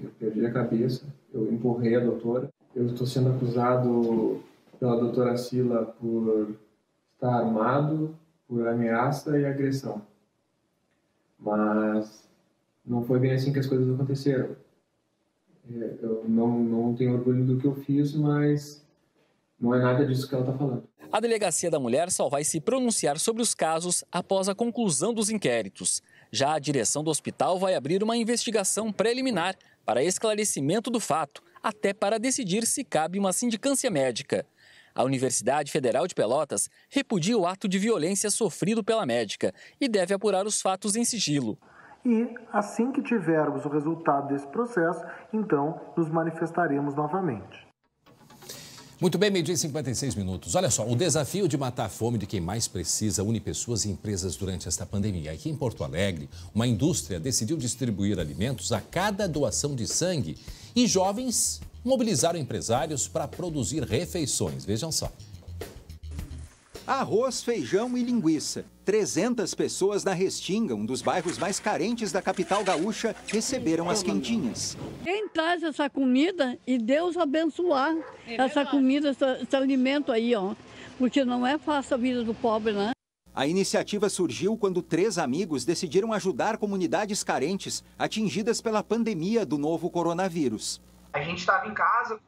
Eu perdi a cabeça, eu empurrei a doutora. Eu estou sendo acusado pela doutora Sila por estar armado, por ameaça e agressão. Mas não foi bem assim que as coisas aconteceram. Eu não tenho orgulho do que eu fiz, mas não é nada disso que ela está falando. A Delegacia da Mulher só vai se pronunciar sobre os casos após a conclusão dos inquéritos. Já a direção do hospital vai abrir uma investigação preliminar para esclarecimento do fato, até para decidir se cabe uma sindicância médica. A Universidade Federal de Pelotas repudia o ato de violência sofrido pela médica e deve apurar os fatos em sigilo. E, assim que tivermos o resultado desse processo, então nos manifestaremos novamente. Muito bem, 12h56. Olha só, o desafio de matar a fome de quem mais precisa une pessoas e empresas durante esta pandemia. Aqui em Porto Alegre, uma indústria decidiu distribuir alimentos a cada doação de sangue e jovens mobilizaram empresários para produzir refeições. Vejam só. Arroz, feijão e linguiça. 300 pessoas na Restinga, um dos bairros mais carentes da capital gaúcha, receberam as quentinhas. Quem traz essa comida e Deus abençoar essa comida, esse alimento aí, ó. Porque não é fácil a vida do pobre, né? A iniciativa surgiu quando 3 amigos decidiram ajudar comunidades carentes atingidas pela pandemia do novo coronavírus. A gente estava em casa,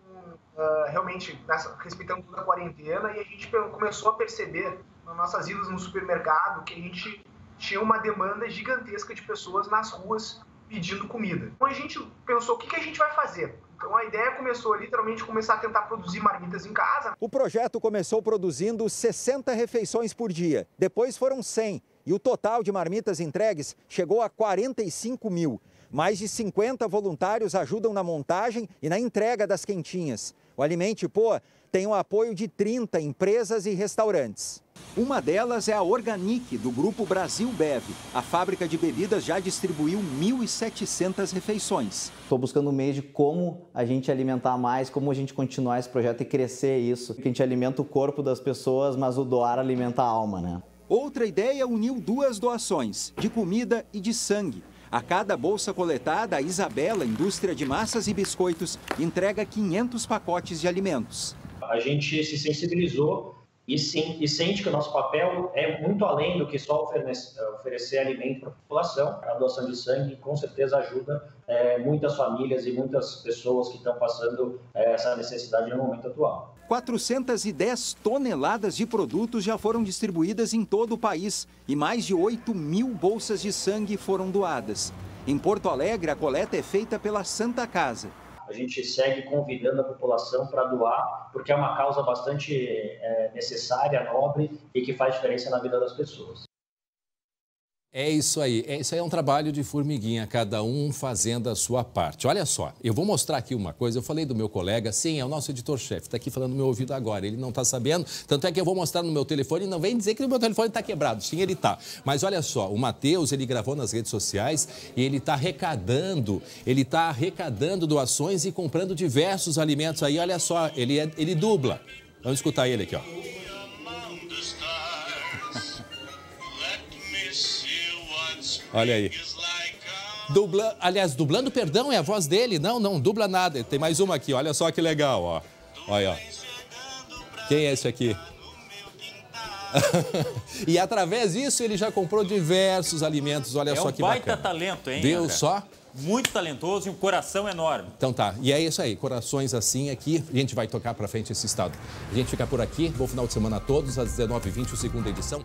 realmente respeitando toda a quarentena, e a gente começou a perceber nas nossas idas no supermercado que a gente tinha uma demanda gigantesca de pessoas nas ruas pedindo comida. Então a gente pensou, o que a gente vai fazer? Então a ideia começou literalmente começar a tentar produzir marmitas em casa. O projeto começou produzindo 60 refeições por dia, depois foram 100 e o total de marmitas entregues chegou a 45 mil. Mais de 50 voluntários ajudam na montagem e na entrega das quentinhas. O Alimente Poa tem o apoio de 30 empresas e restaurantes. Uma delas é a Organic, do Grupo Brasil Bev. A fábrica de bebidas já distribuiu 1.700 refeições. Estou buscando um meio de como a gente alimentar mais, como a gente continuar esse projeto e crescer isso. Que a gente alimenta o corpo das pessoas, mas o doar alimenta a alma, né? Outra ideia uniu 2 doações, de comida e de sangue. A cada bolsa coletada, a Isabela, indústria de massas e biscoitos, entrega 500 pacotes de alimentos. A gente se sensibilizou e sente que o nosso papel é muito além do que só oferecer alimento para a população. A doação de sangue com certeza ajuda muitas famílias e muitas pessoas que estão passando essa necessidade no momento atual. 410 toneladas de produtos já foram distribuídas em todo o país e mais de 8.000 bolsas de sangue foram doadas. Em Porto Alegre, a coleta é feita pela Santa Casa. A gente segue convidando a população para doar, porque é uma causa bastante necessária, nobre e que faz diferença na vida das pessoas. É isso aí é um trabalho de formiguinha, cada um fazendo a sua parte. Olha só, eu vou mostrar aqui uma coisa, eu falei do meu colega, sim, é o nosso editor-chefe, está aqui falando no meu ouvido agora, ele não está sabendo, tanto é que eu vou mostrar no meu telefone e não vem dizer que o meu telefone está quebrado, sim, ele está. Mas olha só, o Matheus, ele gravou nas redes sociais e ele está arrecadando doações e comprando diversos alimentos aí, olha só, ele dubla. Vamos escutar ele aqui, ó. Olha aí. Dublando, perdão, é a voz dele. Não dubla nada. Tem mais uma aqui, olha só que legal, ó. Olha, ó. Quem é esse aqui? E através disso ele já comprou diversos alimentos, olha só que bacana. É um baita talento, hein? Viu só? Muito talentoso e um coração enorme. Então tá, e é isso aí, corações assim aqui, a gente vai tocar pra frente esse estado. A gente fica por aqui, bom final de semana a todos, às 19h20, segunda edição.